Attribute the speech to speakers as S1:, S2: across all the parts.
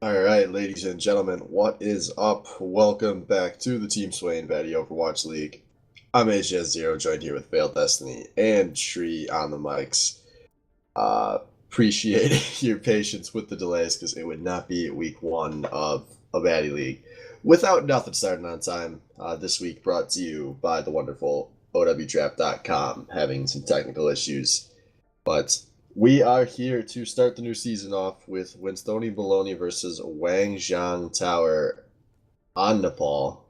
S1: All right, ladies and gentlemen, what is up? Welcome back to the Team Swain Batty Overwatch League. I'm HS0, joined here with Veiled Destiny and Tree on the mics. Appreciate your patience with the delays because it would not be week one of a Batty League without nothing starting on time. This week brought to you by the wonderful OWDraft.com, having some technical issues. But we are here to start the new season off with Winstoni Bologna versus Wangjiang Tower on Nepal.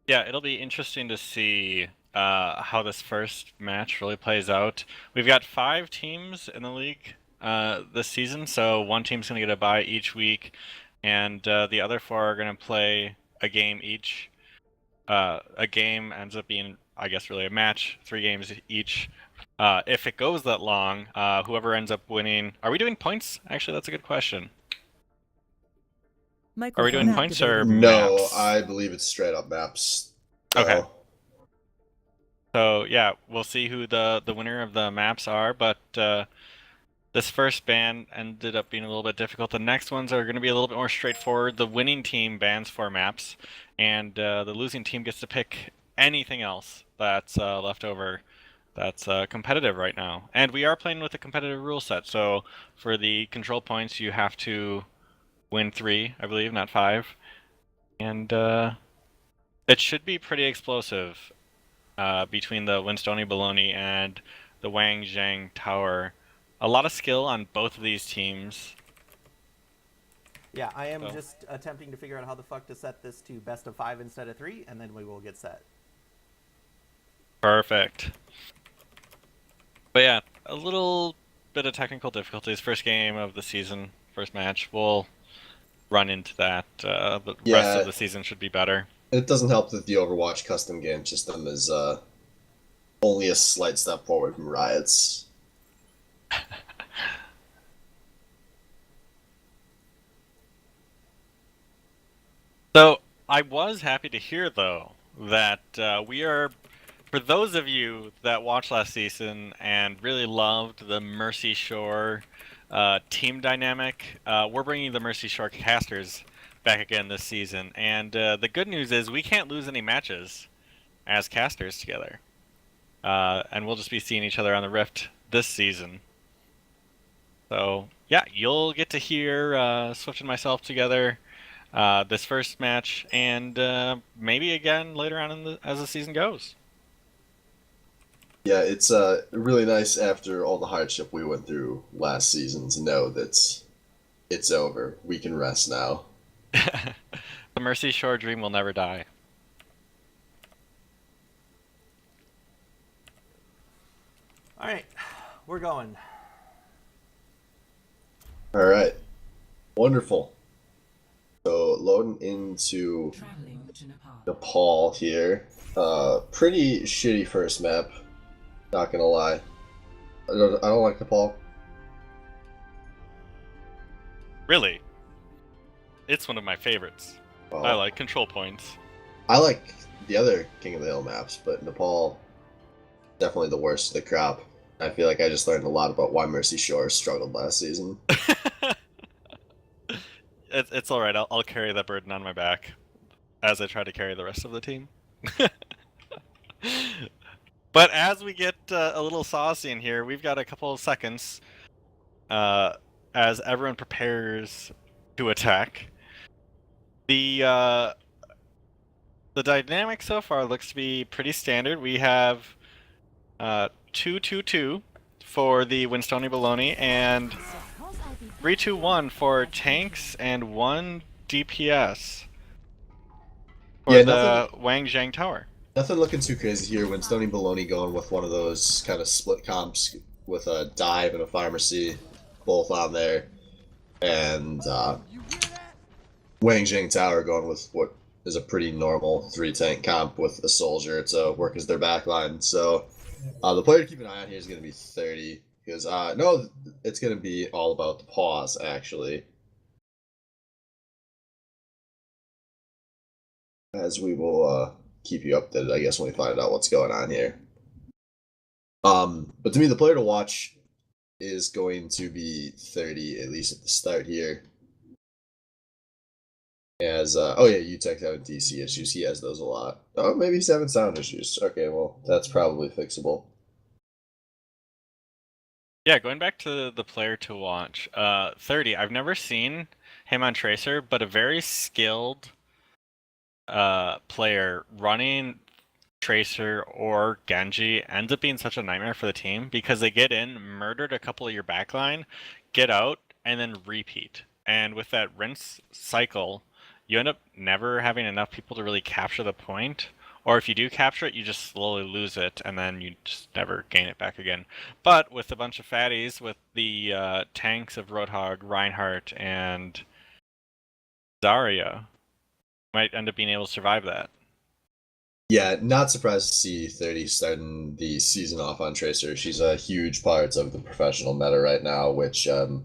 S2: Yeah, it'll be interesting to see how this first match really plays out. We've got 5 teams in the league this season, so one team's going to get a bye each week, and the other 4 are going to play a game each. A game ends up being, I guess, really a match, 3 games each. If it goes that long, whoever ends up winning... Are we doing points? Actually, that's a good question. Are we doing points or
S1: No,
S2: maps?
S1: I believe it's straight up maps.
S2: Okay. So yeah, we'll see who the winner of the maps are, but this first ban ended up being a little bit difficult. The next ones are going to be a little bit more straightforward. The winning team bans 4 maps, and the losing team gets to pick anything else that's left over that's competitive right now. And we are playing with a competitive rule set, so for the control points you have to win 3, I believe, not 5. And it should be pretty explosive. Between the Winstoni Bologna and the Wangjiang Tower. A lot of skill on both of these teams.
S3: Yeah, I am just attempting to figure out how the fuck to set this to best of 5 instead of 3, and then we will get set.
S2: Perfect. But yeah, a little bit of technical difficulties. First game of the season, first match. We'll run into that. The rest of the season should be better.
S1: It doesn't help that the Overwatch custom game system is only a slight step forward from Riot's.
S2: So, I was happy to hear, though, that we are, for those of you that watched last season and really loved the Mercy Shore team dynamic, we're bringing the Mercy Shore casters back again this season. And the good news is we can't lose any matches as casters together. And we'll just be seeing each other on the Rift this season. So, yeah, you'll get to hear Swift and myself together this first match, and maybe again later on as the season goes.
S1: Yeah, it's really nice after all the hardship we went through last season to know that it's over. We can rest now.
S2: The Mercy Shore dream will never die.
S3: Alright, we're going.
S1: Alright. Wonderful. So, loading into Nepal here. Pretty shitty first map. Not gonna lie. I don't like Nepal.
S2: Really? It's one of my favorites. I like control points.
S1: I like the other King of the Hill maps, but Nepal, definitely the worst of the crop. I feel like I just learned a lot about why Mercy Shore struggled last season.
S2: It's alright, I'll carry that burden on my back as I try to carry the rest of the team. But as we get a little saucy in here, we've got a couple of seconds as everyone prepares to attack. The dynamic so far looks to be pretty standard. We have 2-2-2 for the Winstoni Bologna and 3-2-1 for tanks and 1 DPS for the Wangjiang Tower.
S1: Nothing looking too crazy here. Winstoni Bologna going with one of those kind of split comps with a dive and a pharmacy both on there. And Wangjiang Tower going with what is a pretty normal 3-tank comp with a soldier to work as their backline. So the player to keep an eye on here is going to be 30. Because, no, it's going to be all about the pause, actually. As we will keep you updated, I guess, when we find out what's going on here. But to me, the player to watch is going to be 30, at least at the start here. As oh yeah, UTEC's having DC issues. He has those a lot. Oh, maybe he's having sound issues. Okay, well that's probably fixable.
S2: Yeah, going back to the player to watch, 30. I've never seen him on Tracer, but a very skilled player running Tracer or Genji ends up being such a nightmare for the team because they get in, murdered a couple of your backline, get out, and then repeat. And with that rinse cycle, you end up never having enough people to really capture the point. Or if you do capture it, you just slowly lose it, and then you just never gain it back again. But with a bunch of fatties, with the tanks of Roadhog, Reinhardt, and Zarya, might end up being able to survive that.
S1: Yeah, not surprised to see 30 starting the season off on Tracer. She's a huge part of the professional meta right now, which, for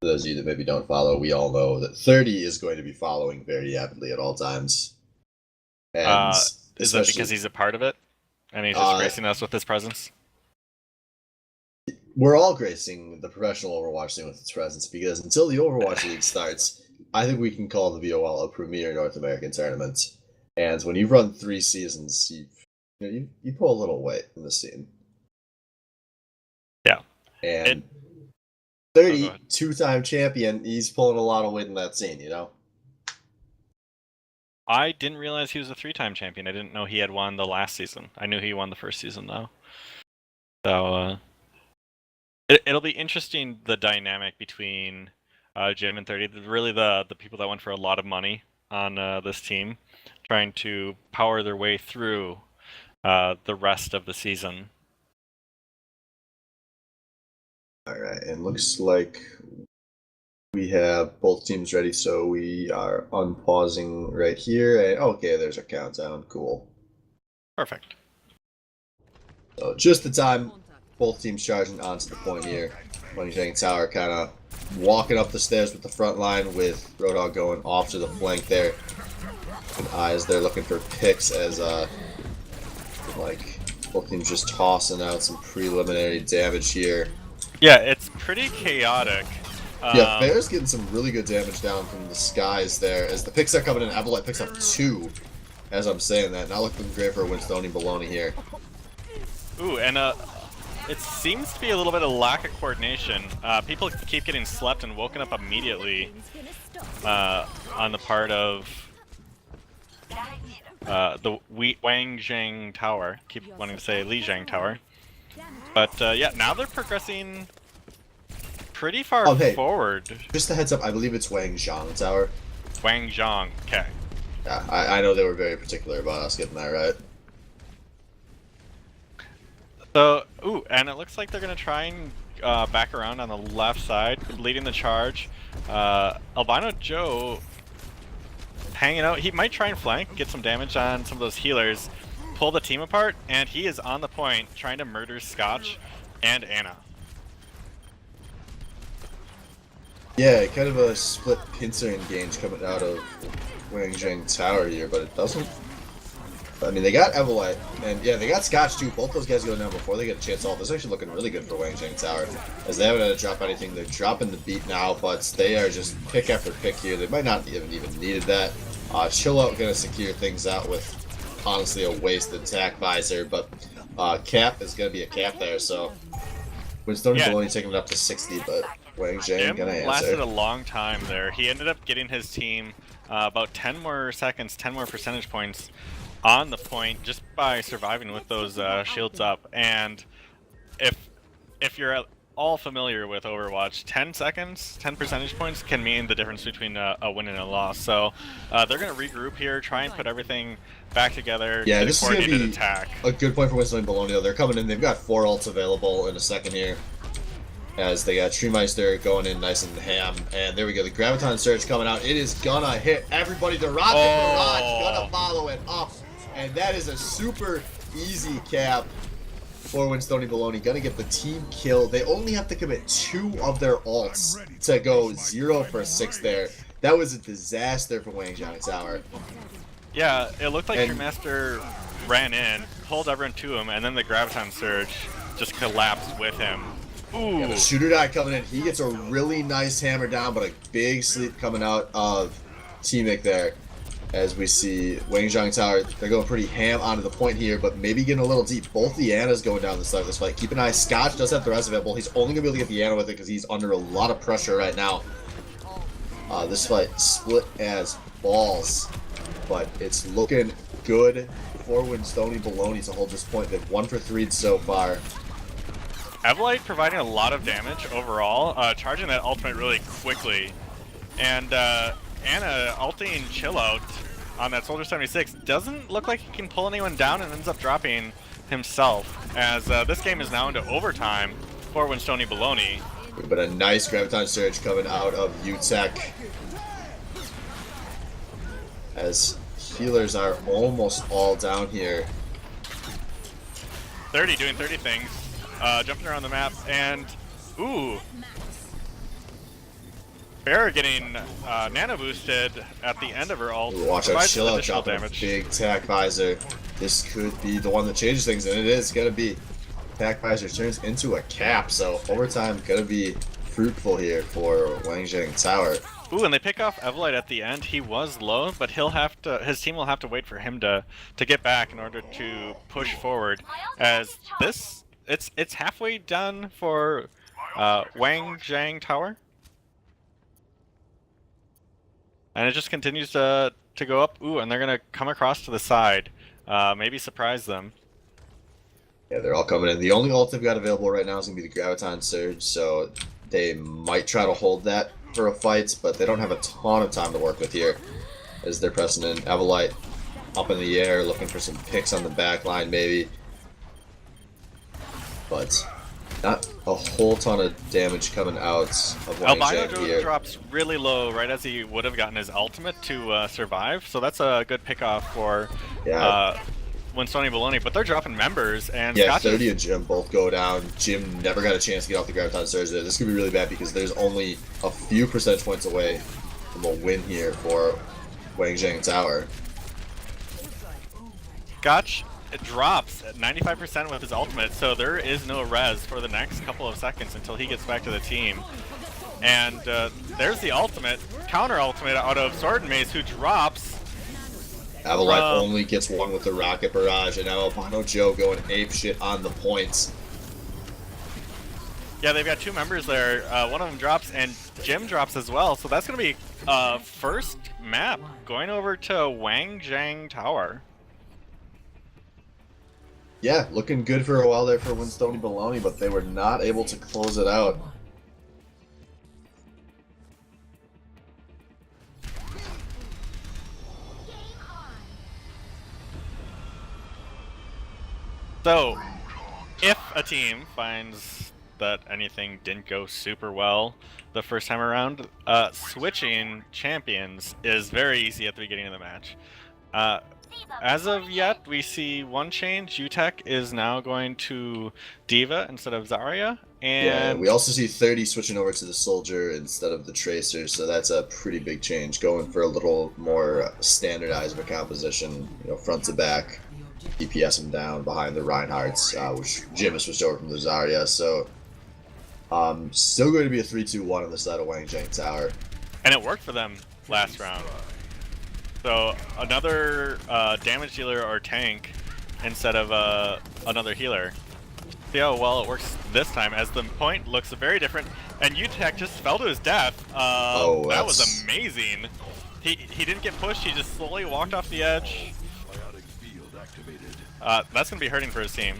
S1: those of you that maybe don't follow, we all know that 30 is going to be following very avidly at all times. And
S2: is that because he's a part of it? And he's just gracing us with his presence?
S1: We're all gracing the professional Overwatch scene with its presence, because until the Overwatch League starts, I think we can call the BOL a premier North American tournament. And when you run 3 seasons, you pull a little weight in the scene.
S2: Yeah.
S1: And 30, two-time champion, he's pulling a lot of weight in that scene, you know?
S2: I didn't realize he was a 3-time champion. I didn't know he had won the last season. I knew he won the first season, though. So, it'll be interesting, the dynamic between Jim and 30. Really the people that went for a lot of money on this team, trying to power their way through the rest of the season.
S1: Alright, and looks like we have both teams ready, so we are unpausing right here. And okay, there's our countdown. Cool.
S2: Perfect.
S1: So just the time, both teams charging onto the point here. Wangjiang Tower kind of walking up the stairs with the front line, with Roadhog going off to the flank there. And Eyes there looking for picks as like both teams just tossing out some preliminary damage here.
S2: Yeah, it's pretty chaotic.
S1: Yeah, Fair's getting some really good damage down from the skies there. As the picks are coming in, Evelite picks up 2. As I'm saying that, not looking great for Winstoni Baloney here.
S2: Ooh, and it seems to be a little bit of lack of coordination. People keep getting slept and woken up immediately on the part of the Wangjiang Tower. Keep wanting to say Lijiang Tower. But yeah, now they're progressing pretty far forward.
S1: Just a heads up, I believe it's Wangjiang Tower.
S2: Wangjiang, okay.
S1: Yeah, I know they were very particular about us getting that right.
S2: So, ooh, and it looks like they're going to try and back around on the left side, leading the charge. Albino Joe hanging out. He might try and flank, get some damage on some of those healers, pull the team apart, and he is on the point trying to murder Scotch and Anna.
S1: Yeah, kind of a split pincer engage coming out of Wangjiang Tower here, but it doesn't. I mean, they got Evelite, and yeah, they got Scotch too. Both those guys go down before they get a chance off. This is actually looking really good for Wangjiang Tower, as they haven't had to drop anything. They're dropping the beat now, but they are just pick after pick here. They might not even needed that. Chill Out gonna secure things out with honestly a wasted attack visor, but cap is gonna be a cap there. So Winstoni Baloney taking it up to 60, but Wangjiang gonna answer.
S2: Lasted a long time there. He ended up getting his team about 10 more seconds, 10 more percentage points on the point just by surviving with those shields up. And if you're at all familiar with Overwatch, 10 seconds, 10 percentage points can mean the difference between a win and a loss. So they're going to regroup here, try and put everything back together.
S1: Yeah, this is going to be
S2: attack.
S1: A good point for Winstoni Baloney, though. They're coming in. They've got 4 ults available in a second here, as they got Treemeister going in nice and ham. And there we go. The Graviton Surge coming out. It is going to hit everybody. The Rocket Barrage going to follow it up. And that is a super easy cap for Winstoni Baloney. Gonna get the team kill. They only have to commit 2 of their ults to go 0 for 6 there. That was a disaster for Wangjiang Tower.
S2: Yeah, it looked like your master ran in, pulled everyone to him, and then the Graviton Surge just collapsed with him. Ooh.
S1: Yeah, the Shooter Die coming in. He gets a really nice hammer down, but a big sleep coming out of T-Mick there. as we see Wangjiang Tower, they're going pretty ham onto the point here, but maybe getting a little deep. Both the Annas going down the start of this fight. Keep an eye, Scotch does have the rest available. He's only going to be able to get the Anna with it because he's under a lot of pressure right now. This fight split as balls, but it's looking good for Winstoni Baloney to hold this point. They've 1 for 3 so far.
S2: Evelite providing a lot of damage overall, charging that ultimate really quickly. And Anna ulting Chill Out on that Soldier 76 doesn't look like he can pull anyone down and ends up dropping himself, as this game is now into overtime for Winstoni Baloney.
S1: But a nice Graviton Surge coming out of UTech, as healers are almost all down here.
S2: 30 doing 30 things, jumping around the map, and ooh, Bear getting nano boosted at the end of her ult.
S1: Ooh, watch out, Chill Out dropping
S2: damage.
S1: a big attack visor. This could be the one that changes things, and it is gonna be. Attack visor turns into a cap, so overtime gonna be fruitful here for Wangjiang Tower.
S2: Ooh, and they pick off Evelite at the end. He was low, but he'll have to. His team will have to wait for him to get back in order to push forward. As this, it's halfway done for Wangjiang Tower, and it just continues to go up. Ooh, and they're gonna come across to the side, maybe surprise them.
S1: Yeah, they're all coming in. The only ult they've got available right now is gonna be the Graviton Surge, so they might try to hold that for a fight, but they don't have a ton of time to work with here as they're pressing in. Evelite up in the air, looking for some picks on the back line maybe, but not a whole ton of damage coming out of Wangjiang here.
S2: Drops really low right as he would have gotten his ultimate to survive, so that's a good pickoff for Winstoni Baloney, but they're dropping members, and
S1: yeah,
S2: Scotch
S1: 30 and Jim both go down. Jim never got a chance to get off the Graviton Surge there. This could be really bad because there's only a few percentage points away from a win here for Wangjiang Tower.
S2: Scotch drops at 95% with his ultimate, so there is no res for the next couple of seconds until he gets back to the team. And there's the ultimate, counter ultimate out of Sword and Mace, who drops.
S1: Evelite only gets one with the Rocket Barrage, and now Albino Joe going apeshit on the points.
S2: Yeah, they've got 2 members there. One of them drops, and Jim drops as well. So that's going to be first map going over to Wangjiang Tower.
S1: Yeah, looking good for a while there for Winstoni Baloney, but they were not able to close it out.
S2: So, if a team finds that anything didn't go super well the first time around, switching champions is very easy at the beginning of the match. As of yet, we see one change. UTech is now going to Diva instead of Zarya. And
S1: yeah, we also see 30 switching over to the Soldier instead of the Tracer, so that's a pretty big change. Going for a little more standardized of a composition, you know, front to back. DPS him down behind the Reinhardts, which Jim has switched over from the Zarya, so still going to be a 3-2-1 on the side of Wangjiang Tower.
S2: And it worked for them last round. So another damage dealer or tank instead of another healer. See how well it works this time, as the point looks very different, and UTech just fell to his death. That was amazing. He didn't get pushed, he just slowly walked off the edge. That's going to be hurting for his team.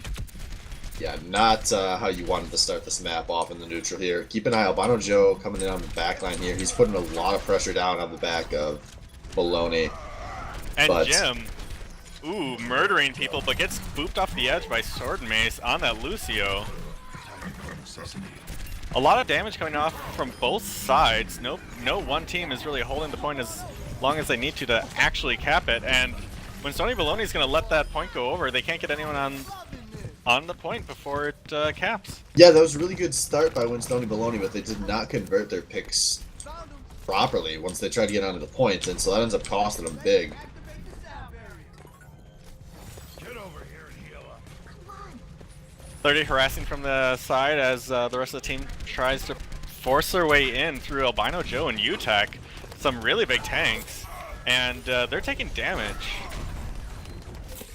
S1: Yeah, not how you wanted to start this map off in the neutral here. Keep an eye, Albino Joe coming in on the back line here. He's putting a lot of pressure down on the back of Baloney.
S2: And Jim, ooh, murdering people, but gets booped off the edge by Sword and Mace on that Lucio. A lot of damage coming off from both sides. No one team is really holding the point as long as they need to actually cap it, and Winstoni Baloney is going to let that point go over. They can't get anyone on the point before it caps.
S1: Yeah, that was a really good start by Winstoni Baloney, but they did not convert their picks properly once they tried to get onto the point, and so that ends up costing them big.
S4: Get over here and heal up.
S2: 30 harassing from the side as the rest of the team tries to force their way in through Albino Joe and UTech. Some really big tanks. and they're taking damage.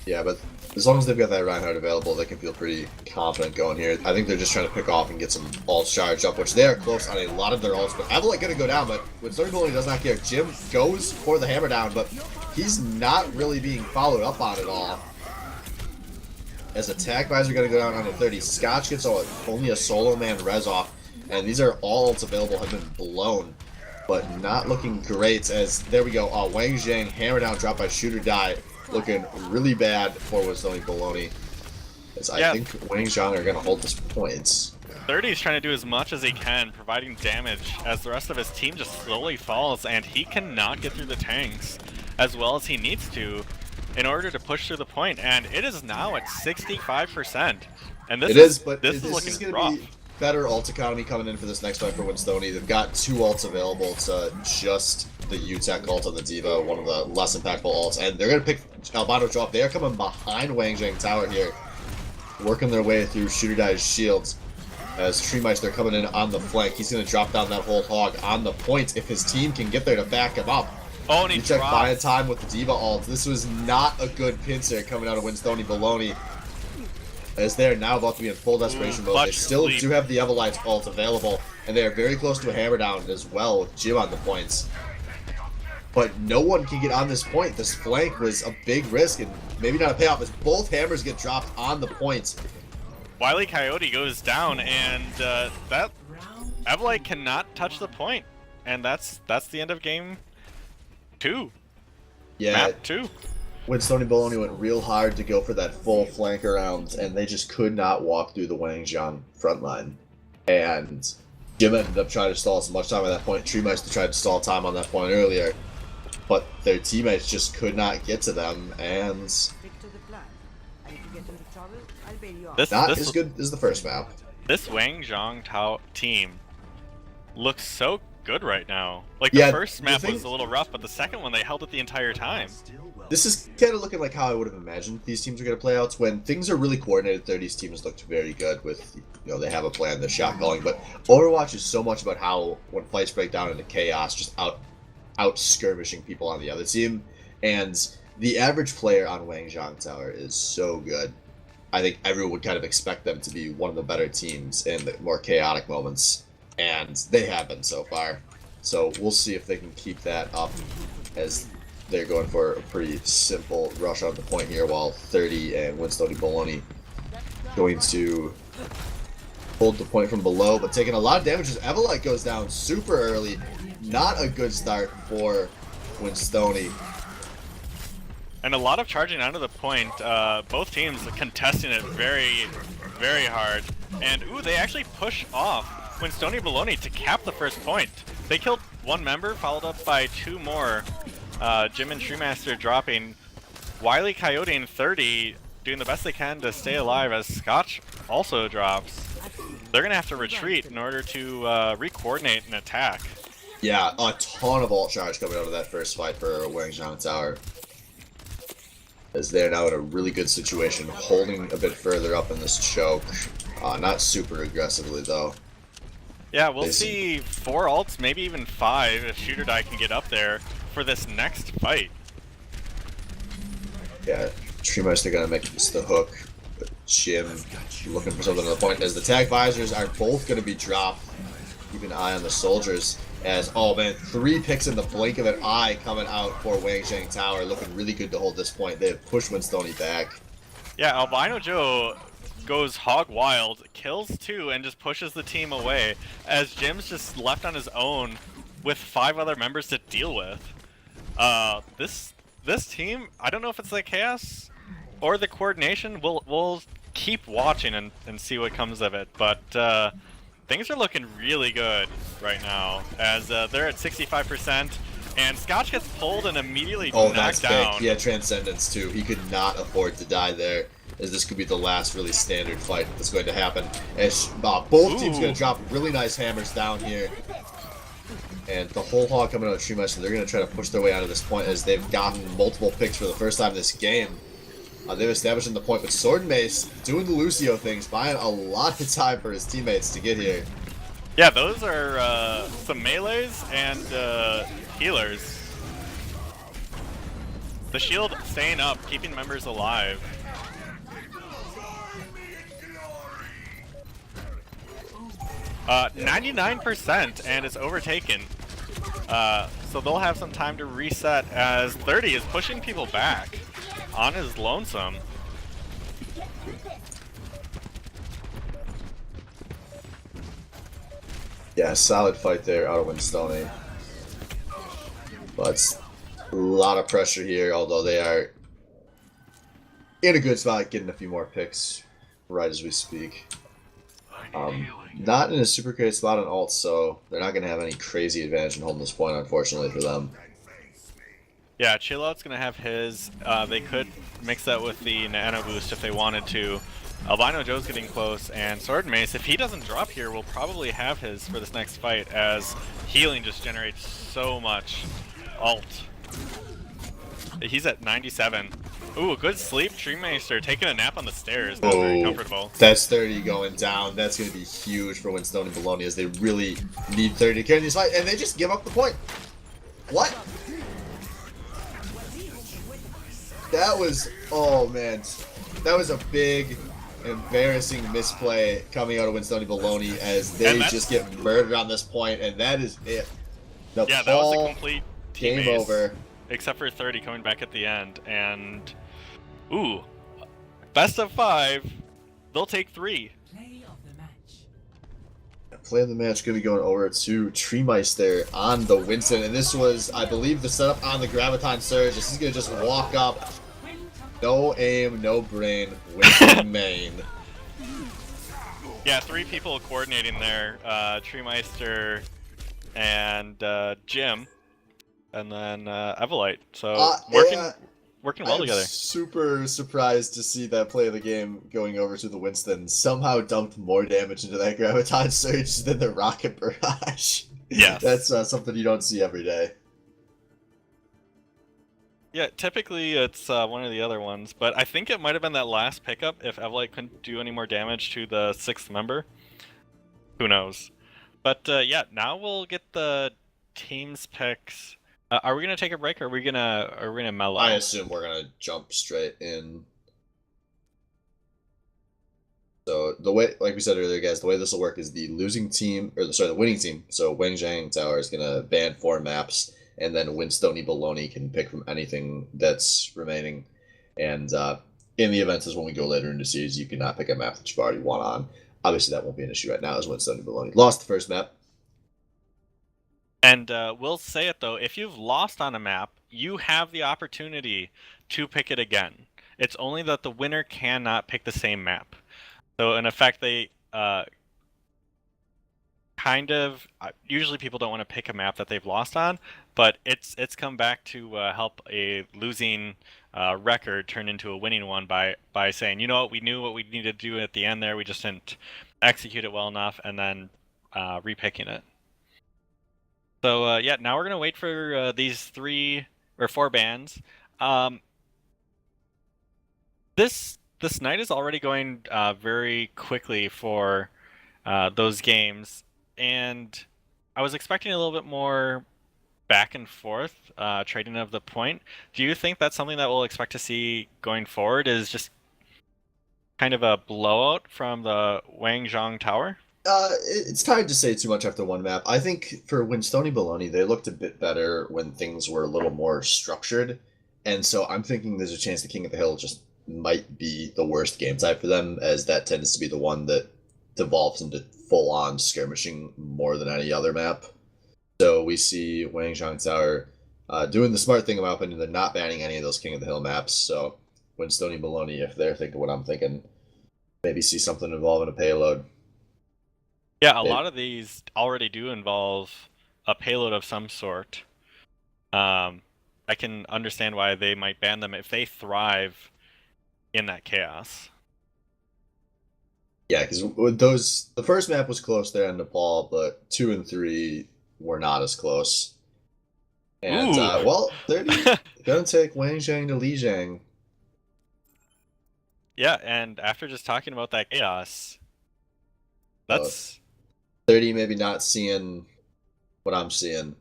S1: Yeah, but as long as they've got that Reinhardt available, they can feel pretty confident going here. I think they're just trying to pick off and get some ults charged up, which they are close on a lot of their ults. But Evelyn going to go down, but Winstoni does not care. Jim goes for the hammer down, but he's not really being followed up on at all. As attack visor going to go down on a 30. Scotch gets only a solo man res off, and these are all ults available have been blown, but not looking great. As there we go, Wangjiang hammer down, drop by shoot or die, looking really bad for Winstoni Baloney. As I think Wangjiang are going to hold this point.
S2: 30 is trying to do as much as he can, providing damage as the rest of his team just slowly falls, and he cannot get through the tanks as well as he needs to in order to push through the point, and it is now at 65%. And this is looking rough.
S1: Be better ult economy coming in for this next fight for Winstoni. They've got 2 ults available to just the UTech ult on the D.Va, one of the less impactful ults, and they're going to pick Albino drop. They are coming behind Wangjiang Tower here, working their way through Shooter Die's shields. As Treemeister coming in on the flank, he's going to drop down that whole hog on the point if his team can get there to back him up.
S2: Oh, and he
S1: UTech buying time with the D.Va ult. This was not a good pincer coming out of Winstoni Baloney, as they are now about to be in full desperation mode. They still do have the Everlight's ult available, and they are very close to a hammer down as well with Jim on the points. But no one can get on this point. This flank was a big risk, and maybe not a payoff, as both hammers get dropped on the points.
S2: Wile E. Coyote goes down, and that Everlight cannot touch the point, and that's the end of game 2.
S1: Yeah.
S2: Map 2.
S1: Winstoni Baloney went real hard to go for that full flank around, and they just could not walk through the Wangjiang front line. And Jim ended up trying to stall as much time at that point. Treemeister tried to stall time on that point earlier, but their teammates just could not get to them, and
S2: this
S1: as good as the first map.
S2: This Wangjiang team looks so good right now. Like, the first map was a little rough, but the second one, they held it the entire time.
S1: This is kind of looking like how I would have imagined these teams are going to play out. When things are really coordinated, 30's teams looked very good with, they have a plan, they're shot calling. But Overwatch is so much about how, when fights break down into chaos, just out skirmishing people on the other team. And the average player on Wangjiang Tower is so good. I think everyone would kind of expect them to be one of the better teams in the more chaotic moments. And they have been so far. So we'll see if they can keep that up, as they're going for a pretty simple rush on the point here, while 30 and Winstoni Baloney going to hold the point from below, but taking a lot of damage as Everlight goes down super early. Not a good start for Winstoni.
S2: And a lot of charging onto the point. Both teams contesting it very, very hard. And, ooh, they actually push off Winstoni Baloney to cap the first point. They killed 1 member, followed up by 2 more. Jim and Treemaster dropping. Wile E. Coyote and 30 doing the best they can to stay alive, as Scotch also drops. They're going to have to retreat in order to re-coordinate an attack.
S1: Yeah, a ton of ult charge coming out of that first fight for Wangjiang Tower, as they're now in a really good situation, holding a bit further up in this choke. Not super aggressively, though.
S2: Yeah, we'll see 4 ults, maybe even 5, if Shooter Die can get up there for this next fight.
S1: Yeah, Treemeister gonna make this the hook. Jim looking for something on the point, as the tag visors are both gonna be dropped. Keep an eye on the soldiers, as, oh man, 3 picks in the blink of an eye coming out for Wangjiang Tower, looking really good to hold this point. They have pushed Winstoni back.
S2: Yeah, Albino Joe goes hog wild, kills 2, and just pushes the team away, as Jim's just left on his own with 5 other members to deal with. This team, I don't know if it's the chaos or the coordination. We'll keep watching and see what comes of it, but things are looking really good right now, as they're at 65%, and Scotch gets pulled and immediately knocked down.
S1: Big. He had Transcendence too. He could not afford to die there, as this could be the last really standard fight that's going to happen. As both teams going to drop really nice hammers down here. And the whole hog coming out of Treemeister, they're going to try to push their way out of this point, as they've gotten multiple picks for the first time this game. They've established the point, but Sword and Mace doing the Lucio things, buying a lot of time for his teammates to get here.
S2: Yeah, those are some melees and healers. The shield staying up, keeping members alive. 99% and it's overtaken. So they'll have some time to reset as 30 is pushing people back on his lonesome.
S1: Yeah, solid fight there out of Winstoni. But a lot of pressure here, although they are in a good spot getting a few more picks right as we speak. Not in a super great spot on ult, so they're not going to have any crazy advantage in holding this point, unfortunately for them.
S2: Yeah, Chillout's going to have his. They could mix that with the Nano Boost if they wanted to. Albino Joe's getting close, and Sword Mace, if he doesn't drop here, will probably have his for this next fight, as healing just generates so much ult. He's at 97. Ooh, a good sleep. Treemeister taking a nap on the stairs. That's very comfortable.
S1: That's 30 going down. That's going to be huge for Winstoni and Bologna, as they really need 30 to carry this fight, and they just give up the point. What? That was, oh man, that was a big, embarrassing misplay coming out of Winstoni Bologna, as they just get murdered on this point, and that is it.
S2: Yeah, that was a complete team
S1: game over.
S2: Except for 30 coming back at the end, and ooh, best of 5. They'll take 3.
S5: Play of the match.
S1: Play of the match going to be going over to Treemeister on the Winston, and this was, I believe, the setup on the Graviton Surge. This is going to just walk up, no aim, no brain, Winston main.
S2: Yeah, 3 people coordinating there, Treemeister and Jim, and then Evolite. So working well together.
S1: Super surprised to see that play of the game going over to the Winston. Somehow dumped more damage into that Graviton Surge than the Rocket Barrage.
S2: Yeah,
S1: that's something you don't see every day.
S2: Yeah, typically it's one of the other ones, but I think it might have been that last pickup if Evolite couldn't do any more damage to the 6th member. Who knows? But yeah, now we'll get the team's picks. Are we gonna take a break, or are we gonna mellow?
S1: I assume we're gonna jump straight in. So the way, like we said earlier, guys, the way this will work is the losing team, or the winning team. So Wangjiang Tower is gonna ban 4 maps, and then Winstoni Bologna can pick from anything that's remaining. And in the events is when we go later into the series, you cannot pick a map that you've already won on. Obviously, that won't be an issue right now, as Winstoni Bologna lost the first map.
S2: And we'll say it though, if you've lost on a map, you have the opportunity to pick it again. It's only that the winner cannot pick the same map. So in effect, they usually people don't want to pick a map that they've lost on, but it's come back to help a losing record turn into a winning one by saying, you know what, we knew what we needed to do at the end there, we just didn't execute it well enough, and then repicking it. So yeah, now we're gonna wait for these 3 or 4 bans. This night is already going very quickly for those games, and I was expecting a little bit more back and forth trading of the point. Do you think that's something that we'll expect to see going forward? Is just kind of a blowout from the Wangjiang Tower?
S1: It's hard to say too much after one map. I think for Winstoni Bologna, they looked a bit better when things were a little more structured, and so I'm thinking there's a chance the King of the Hill just might be the worst game type for them, as that tends to be the one that devolves into full-on skirmishing more than any other map. So we see Wangjiang Tower doing the smart thing, in my opinion. They're not banning any of those King of the Hill maps, so Winstoni Bologna, if they're thinking what I'm thinking, maybe see something involving a payload.
S2: Yeah, a lot of these already do involve a payload of some sort. I can understand why they might ban them if they thrive in that chaos.
S1: Yeah, because those, the first map was close there in Nepal, but 2 and 3 were not as close. And well, 30 gonna take Wangjiang to Lijiang.
S2: Yeah, and after just talking about that chaos, that's
S1: 30 maybe not seeing what I'm seeing.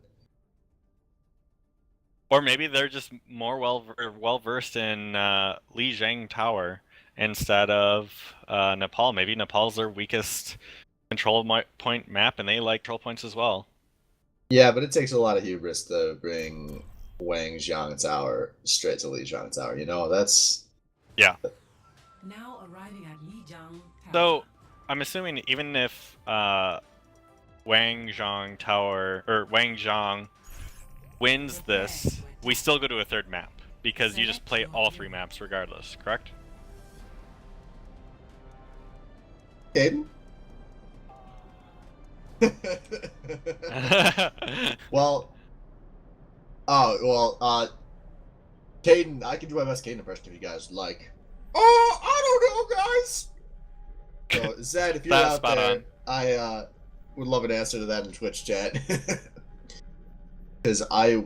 S2: Or maybe they're just more well versed in Lijiang Tower instead of Nepal. Maybe Nepal's their weakest point map, and they like control points as well.
S1: Yeah, but it takes a lot of hubris to bring Wangjiang Tower straight to Lijiang Tower. You know, that's
S2: Yeah.
S5: Now arriving at Lijiang Tower.
S2: So I'm assuming even if Wangjiang Tower or Wangjiang wins this, we still go to a third map because you just play all 3 maps regardless, correct?
S1: Caden. Well, Caden, I can do my best Caden impression if you guys like. Oh, I don't know, guys. So, Zed, if you're
S2: That's
S1: out
S2: spot
S1: there,
S2: on.
S1: I would love an answer to that in Twitch chat. Because I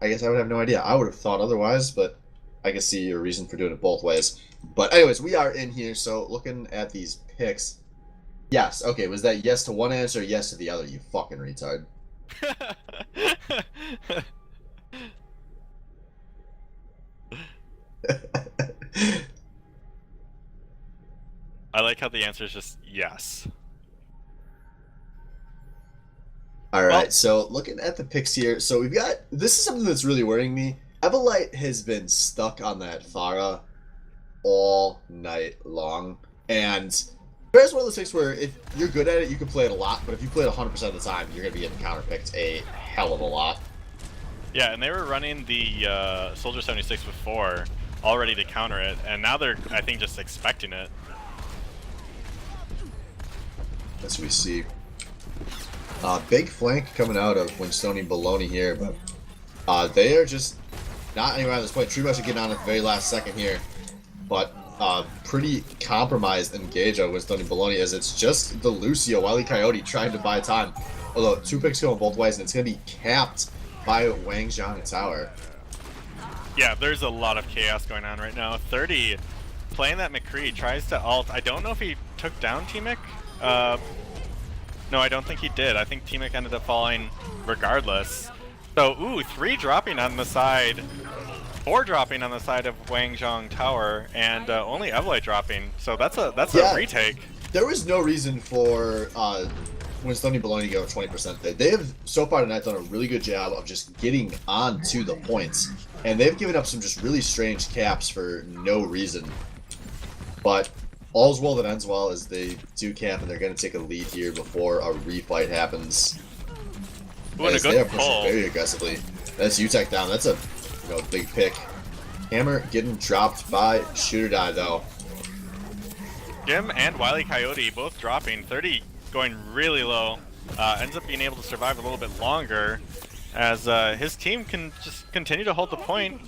S1: guess I would have no idea. I would have thought otherwise, but I can see your reason for doing it both ways. But anyways, we are in here, so looking at these picks. Yes, okay, was that yes to one answer, yes to the other, you fucking retard?
S2: I like how the answer is just yes.
S1: Alright,
S2: Well-
S1: so looking at the picks here, so we've got, this is something that's really worrying me. Evelite has been stuck on that Farah all night long, and there's one of those things where if you're good at it, you can play it a lot, but if you play it 100% of the time, you're going to be getting counterpicked a hell of a lot.
S2: Yeah, and they were running the Soldier 76 before, all ready to counter it, and now they're, I think, just expecting it.
S1: As we see. Big flank coming out of Winstoni Baloney here, but they are just not anywhere at this point. Tree Rush are getting on at the very last second here, but pretty compromised engage on Winstoni Baloney as it's just the Lucio, Wily Coyote trying to buy time. Although 2 picks going both ways, and it's going to be capped by Wangjiang Tower.
S2: Yeah, there's a lot of chaos going on right now. 30 playing that McCree tries to ult. I don't know if he took down T-Mic. No, I don't think he did. I think T-Mic ended up falling regardless. So, ooh, 3 dropping on the side, 4 dropping on the side of Wangjiang Tower, and only Evelite dropping. So that's a retake.
S1: There was no reason for Winstoni Baloney to go 20% there. They have so far tonight done a really good job of just getting on to the points, and they've given up some just really strange caps for no reason. But all's well that ends well as they do cap, and they're going to take a lead here before a refight happens.
S2: Ooh, and a
S1: As they are
S2: good
S1: pushing
S2: pull.
S1: very aggressively. That's UTech down. That's a big pick. Hammer getting dropped by Shooter Die though.
S2: Jim and Wily Coyote both dropping. 30 going really low. Ends up being able to survive a little bit longer as his team can just continue to hold the point.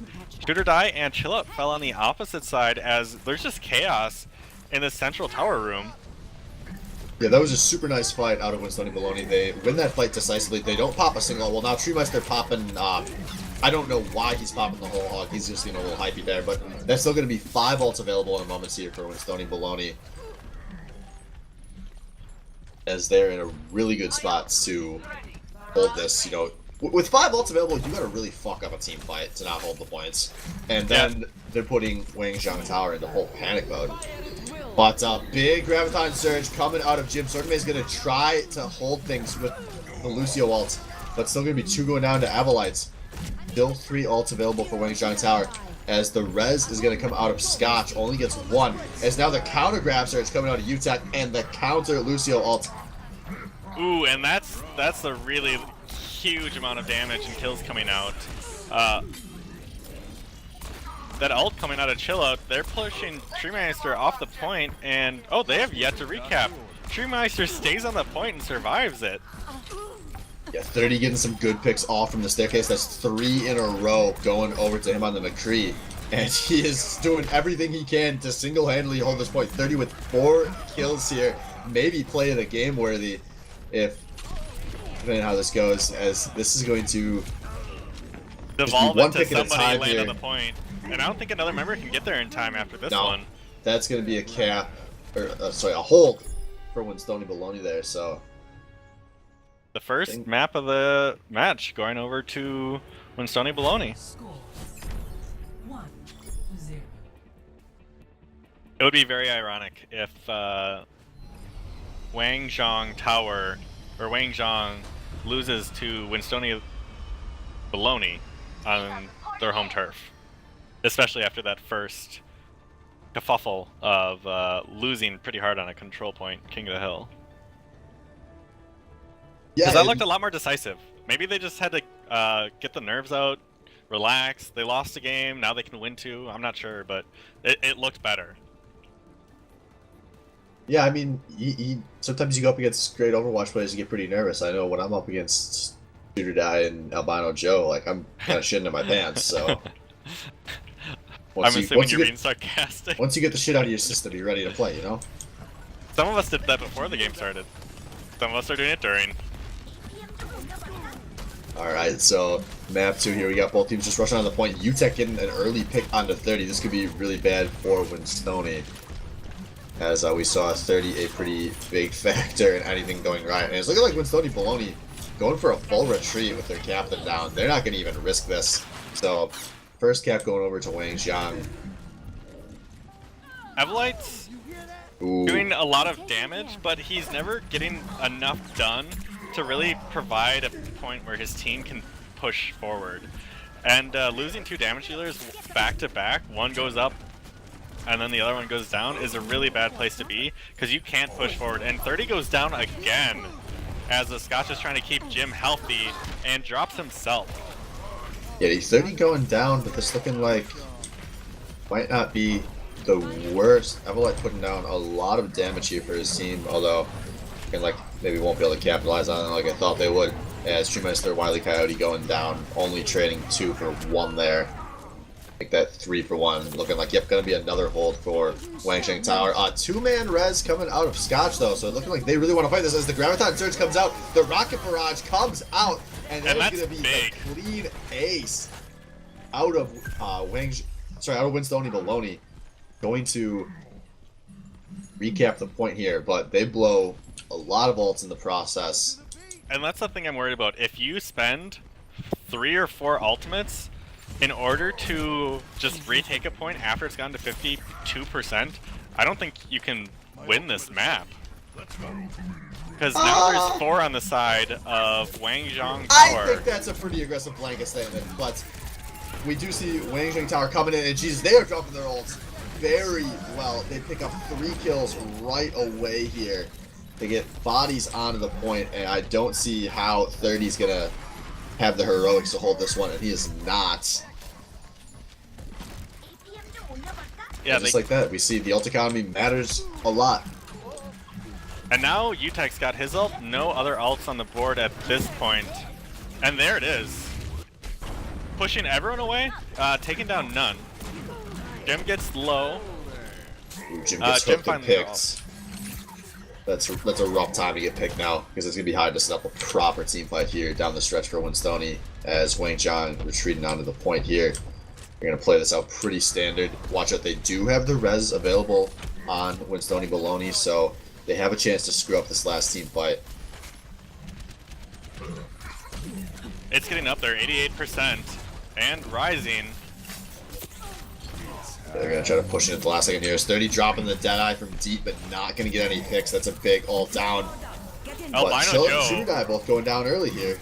S2: Shooter Die and Chill Up fell on the opposite side as there's just chaos in the central tower room.
S1: Yeah, that was a super nice fight out of Winstoni Baloney. They win that fight decisively. They don't pop a single. Well, now Treemeister popping. I don't know why he's popping the whole hog. He's just a little hypey there, but that's still going to be 5 ults available in a moment here for Winstoni Baloney, as they're in a really good spot to hold this. With 5 ults available, you got to really fuck up a team fight to not hold the points, and then they're putting Wangjiang Tower into whole panic mode. But big Graviton Surge coming out of Jim. Swordman is going to try to hold things with the Lucio ult, but still going to be 2 going down to Avalites. Still 3 ults available for Wangjiang Tower, as the res is going to come out of Scotch. Only gets 1, as now the counter Grav Surge coming out of UTech and the counter Lucio ult.
S2: Ooh, and that's a really huge amount of damage and kills coming out. That ult coming out of Chill Out, they're pushing Treemeister off the point, and oh, they have yet to recap. Treemeister stays on the point and survives it.
S1: Yeah, 30 getting some good picks off from the staircase. That's 3 in a row going over to him on the McCree. And he is doing everything he can to single-handedly hold this point. 30 with 4 kills here. Maybe play the game worthy depending on how this goes, as this is going to
S2: Devolve
S1: one
S2: into
S1: pick at a
S2: somebody
S1: time
S2: land
S1: here.
S2: on the point. And I don't think another member can get there in time after this
S1: No.
S2: one.
S1: That's going to be a cap, or sorry, a hold for Winstoni Baloney there. So
S2: the first map of the match going over to Winstoni Bologna.
S5: Score 1-0.
S2: It would be very ironic if Wangjiang Tower or Wangjiang loses to Winstoni Bologna on their home turf, especially after that first kerfuffle of losing pretty hard on a control point, King of the Hill.
S1: Yeah,
S2: Because that looked a lot more decisive. Maybe they just had to get the nerves out, relax. They lost a game, now they can win two. I'm not sure, but it looked better.
S1: Yeah, I mean, sometimes you go up against great Overwatch players, you get pretty nervous. I know when I'm up against Shooter Die and Albino Joe, like, I'm kind of shitting in my pants, so...
S2: I'm assuming you're being sarcastic.
S1: Once you get the shit out of your system, you're ready to play, you know?
S2: Some of us did that before the game started. Some of us are doing it during.
S1: Alright, so map 2 here, we got both teams just rushing on the point. UTech getting an early pick onto 30. This could be really bad for Winstoni. As we saw 30 a pretty big factor in anything going right. And it's looking like Winstoni Bologna going for a full retreat with their captain down. They're not going to even risk this. So, first cap going over to Wangjiang.
S2: Evelite's doing a lot of damage, but he's never getting enough done to really provide a point where his team can push forward. And losing 2 damage dealers back to back, one goes up and then the other one goes down, is a really bad place to be, because you can't push forward. And 30 goes down again, as the Scotch is trying to keep Jim healthy, and drops himself.
S1: Yeah, 30 going down, but this looking like might not be the worst. Evelite putting down a lot of damage here for his team, although like maybe won't be able to capitalize on it like I thought they would. As Tremester Wily Coyote going down, only trading 2 for 1 there. Like that 3 for 1, looking like, yep, gonna be another hold for Wangjiang Tower. 2-man res coming out of Scotch though, so looking like they really want to fight this. As the Graviton Surge comes out, the Rocket Barrage comes out, and that is gonna be
S2: big.
S1: a clean ace out of out of Winstoni Bologna. Going to recap the point here, but they blow a lot of ults in the process.
S2: And that's the thing I'm worried about. If you spend 3 or 4 ultimates in order to just retake a point after it's gotten to 52%, I don't think you can win this map. Because now there's 4 on the side of Wangjiang Tower.
S1: I think that's a pretty aggressive blanket statement, but we do see Wangjiang Tower coming in, and Jesus, they are dropping their ults very well. They pick up 3 kills right away here. They get bodies onto the point, and I don't see how 30's gonna have the heroics to hold this one, and he is not.
S2: Yeah,
S1: just like that, we see the ult economy matters a lot.
S2: And now UTech's got his ult, no other ults on the board at this point. And there it is. Pushing everyone away, taking down none. Jim gets low.
S1: Ooh, Jim gets hooked and picked. That's a rough time to get picked now, because it's going to be hard to set up a proper team fight here down the stretch for Winstoni, as Wangjiang retreating onto the point here. They're going to play this out pretty standard. Watch out, they do have the res available on Winstoni Bologna, so they have a chance to screw up this last team fight.
S2: It's getting up there, 88%, and rising.
S1: They're going to try to push it at the last second here. 30 dropping the Deadeye from deep, but not going to get any picks. That's a big ult down.
S2: Albino
S1: Chill
S2: Joe.
S1: and Shooter Die both going down early here.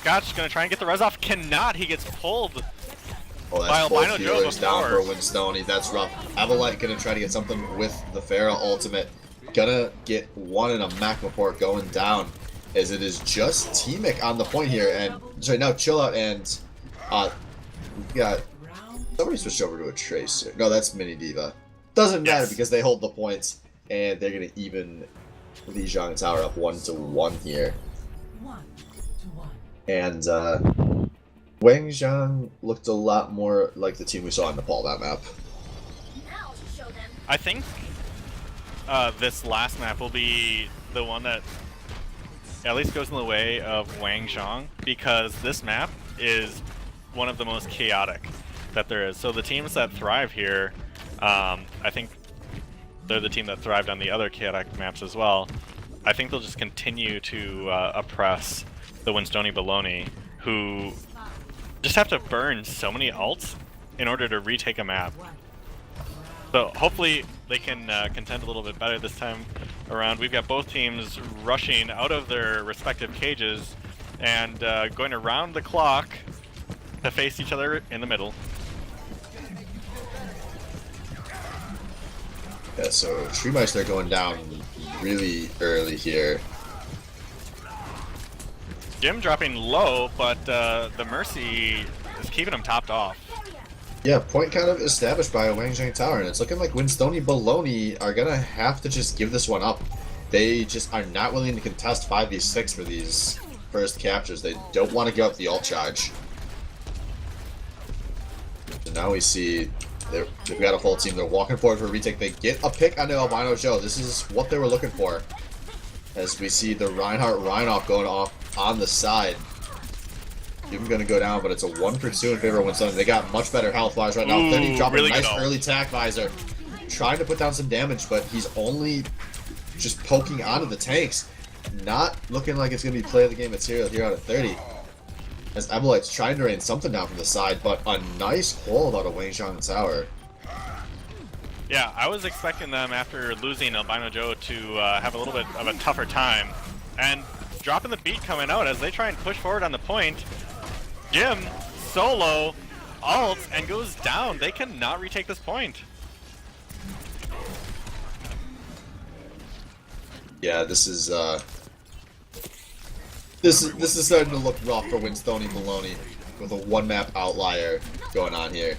S2: Scotch gonna try and get the res off. Cannot. He gets pulled.
S1: Oh,
S2: by
S1: that's
S2: Albino
S1: both
S2: Joe
S1: healers down for
S2: before.
S1: Winstoni. That's rough. Evelite going to try to get something with the Pharah ultimate. Gonna get 1 in a Mac report going down, as it is just T-Mic on the point here. And sorry, now Chill Out and we got somebody switched over to a Tracer. No, that's Mini Diva. Doesn't matter because they hold the points, and they're gonna even Lijiang Tower up 1-1 here.
S5: 1-1.
S1: And Wangjiang looked a lot more like the team we saw in Nepal that map.
S2: I think this last map will be the one that at least goes in the way of Wangjiang, because this map is one of the most chaotic that there is. So the teams that thrive here, I think they're the team that thrived on the other chaotic maps as well. I think they'll just continue to oppress the Winstoni Baloney, who just have to burn so many ults in order to retake a map. So hopefully they can contend a little bit better this time around. We've got both teams rushing out of their respective cages and going around the clock to face each other in the middle.
S1: Yeah, so Treemeister going down really early here.
S2: Jim dropping low, but the Mercy is keeping him topped off.
S1: Yeah, point kind of established by a Wangjiang tower, and it's looking like Winstoni Baloney are gonna have to just give this one up. They just are not willing to contest 5v6 for these first captures. They don't want to give up the ult charge. So now we see they've got a full team. They're walking forward for a retake. They get a pick onto Albino Joe. This is what they were looking for. As we see the Reinhardt going off on the side. Jim going to go down, but it's a 1-for-2 in favor of Winstoni. They got much better health-wise right now. 30 dropping
S2: really
S1: a nice
S2: good
S1: early tack visor. Trying to put down some damage, but he's only just poking onto the tanks. Not looking like it's going to be play of the game material here out of 30. As Emelite's trying to rain something down from the side, but a nice hold out of Wangjiang Tower.
S2: Yeah, I was expecting them after losing Albino Joe to have a little bit of a tougher time. And dropping the beat coming out as they try and push forward on the point. Jim, solo, ults, and goes down. They cannot retake this point.
S1: Yeah, this is starting to look rough for Winstoni Baloney with a one-map outlier going on here.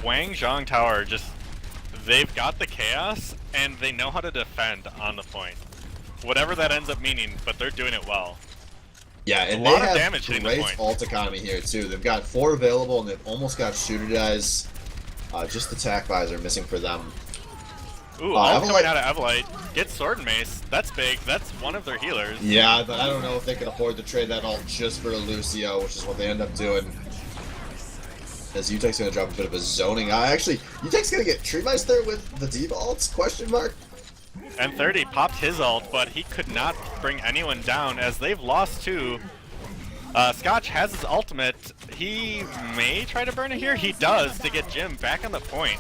S2: Wangjiang Tower they've got the chaos and they know how to defend on the point. Whatever that ends up meaning, but they're doing it well.
S1: Yeah, and
S2: a
S1: they
S2: lot of
S1: have
S2: damage hitting the
S1: great
S2: point.
S1: ult economy here too. They've got 4 available and they've almost got shooter guys. Just the tack visor missing for them.
S2: Ooh, ult coming out of Evelite. Get Sword and Mace. That's big. That's one of their healers.
S1: Yeah, but I don't know if they can afford to trade that ult just for a Lucio, which is what they end up doing. As Utek's gonna drop a bit of a zoning. Actually, Utek's gonna get Treemeister with the D ults? Question mark.
S2: And 30 popped his ult, but he could not bring anyone down as they've lost 2. Scotch has his ultimate. He may try to burn it here. He does to get Jim back on the point.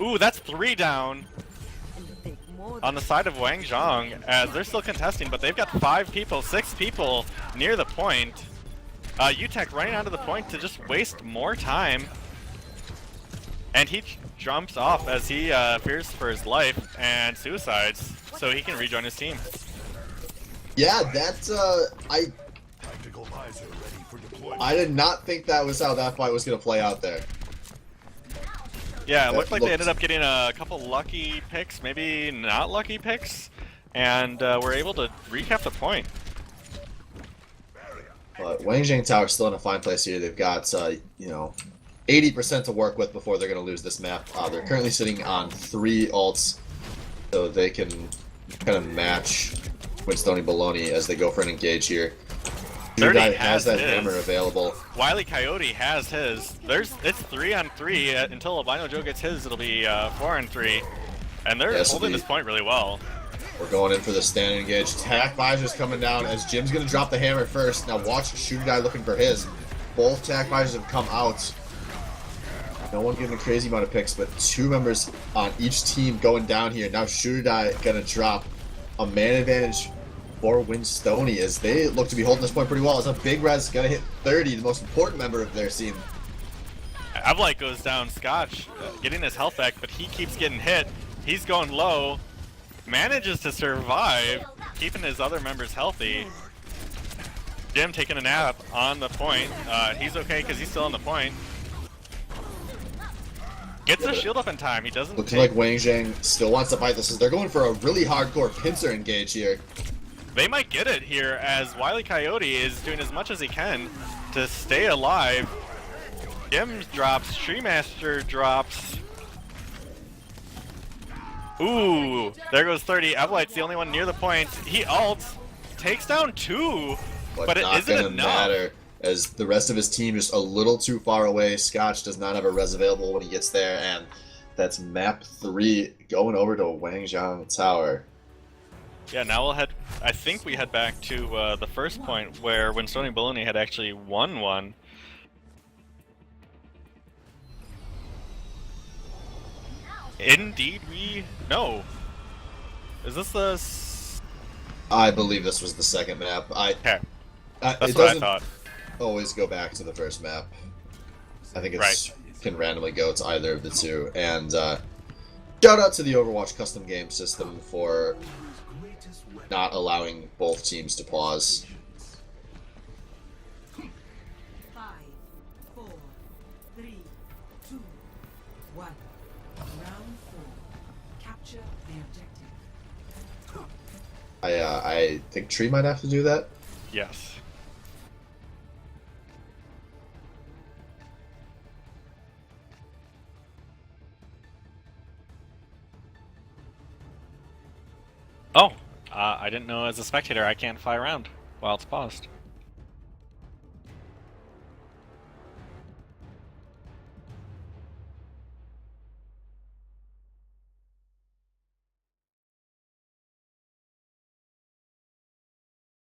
S2: Ooh, that's 3 down on the side of Wangjiang as they're still contesting, but they've got 5 people, 6 people near the point. Utek running onto the point to just waste more time. And he jumps off as he fears for his life and suicides so he can rejoin his team.
S1: Yeah, that's
S4: Tactical visor ready for deployment.
S1: I did not think that was how that fight was gonna play out there.
S2: Yeah, it
S1: That
S2: looked like they
S1: looked-
S2: ended up getting a couple lucky picks, maybe not lucky picks, and were able to recap the point.
S1: But Wangjiang Tower's still in a fine place here. They've got 80% to work with before they're gonna lose this map. They're currently sitting on 3 ults, so they can kind of match Winstoni Baloney as they go for an engage here.
S2: 30
S1: Guy
S2: has
S1: has that
S2: his.
S1: hammer available.
S2: Wily Coyote has his. It's 3-on-3 until Albino Joe gets his. It'll be 4-on-3, and they're
S1: Yeah, so
S2: holding
S1: the-
S2: this point really well.
S1: We're going in for the standing engage. Tack Visor's coming down as Jim's going to drop the hammer first. Now watch Shooter Guy looking for his. Both Tack Visors have come out. No one getting a crazy amount of picks, but 2 members on each team going down here. Now Shooter Guy going to drop a man advantage for Winstoni as they look to be holding this point pretty well. As a big res going to hit 30, the most important member of their team.
S2: Avlight goes down. Scotch getting his health back, but he keeps getting hit. He's going low. Manages to survive, keeping his other members healthy. Jim taking a nap on the point. He's okay because he's still on the point. Gets the shield up in time. He doesn't
S1: Looking like Wangjiang still wants to fight this as they're going for a really hardcore pincer engage here.
S2: They might get it here as Wily Coyote is doing as much as he can to stay alive. Jim drops, Treemaster drops. Ooh, there goes 30. Evlight's the only one near the point. He ults, takes down 2, but it
S1: not
S2: isn't
S1: gonna
S2: enough.
S1: matter as the rest of his team is a little too far away. Scotch does not have a res available when he gets there, and that's map 3 going over to Wangjiang Tower.
S2: Yeah, now we'll head. I think we head back to the first point where Winstoni Bologna had actually won one. Indeed, we no. Is this the?
S1: I believe this was the second map.
S2: Okay, that's
S1: it
S2: what I
S1: doesn't
S2: thought.
S1: always go back to the first map. I think
S2: Right.
S1: can randomly go to either of the two. And shout out to the Overwatch custom game system for not allowing both teams to pause.
S5: 5, 4, 3, 2, 1. Round 4. Capture the objective.
S1: I think Tree might have to do that.
S2: Yes. Oh, I didn't know as a spectator I can't fly around while it's paused.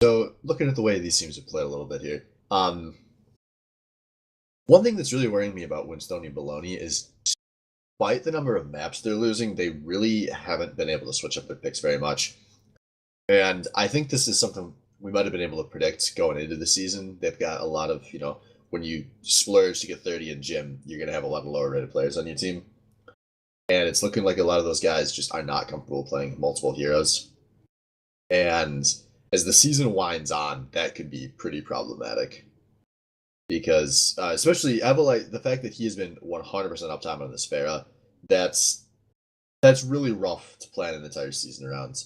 S1: So, looking at the way these teams have played a little bit here, one thing that's really worrying me about Winstoni and Bologna is, despite the number of maps they're losing, they really haven't been able to switch up their picks very much. And I think this is something we might have been able to predict going into the season. They've got a lot of, when you splurge to get 30 in gym, you're going to have a lot of lower rated players on your team. And it's looking like a lot of those guys just are not comfortable playing multiple heroes. And as the season winds on, that could be pretty problematic. Because, especially Evelite, the fact that he has been 100% uptime on the Sphera, that's really rough to plan an entire season around.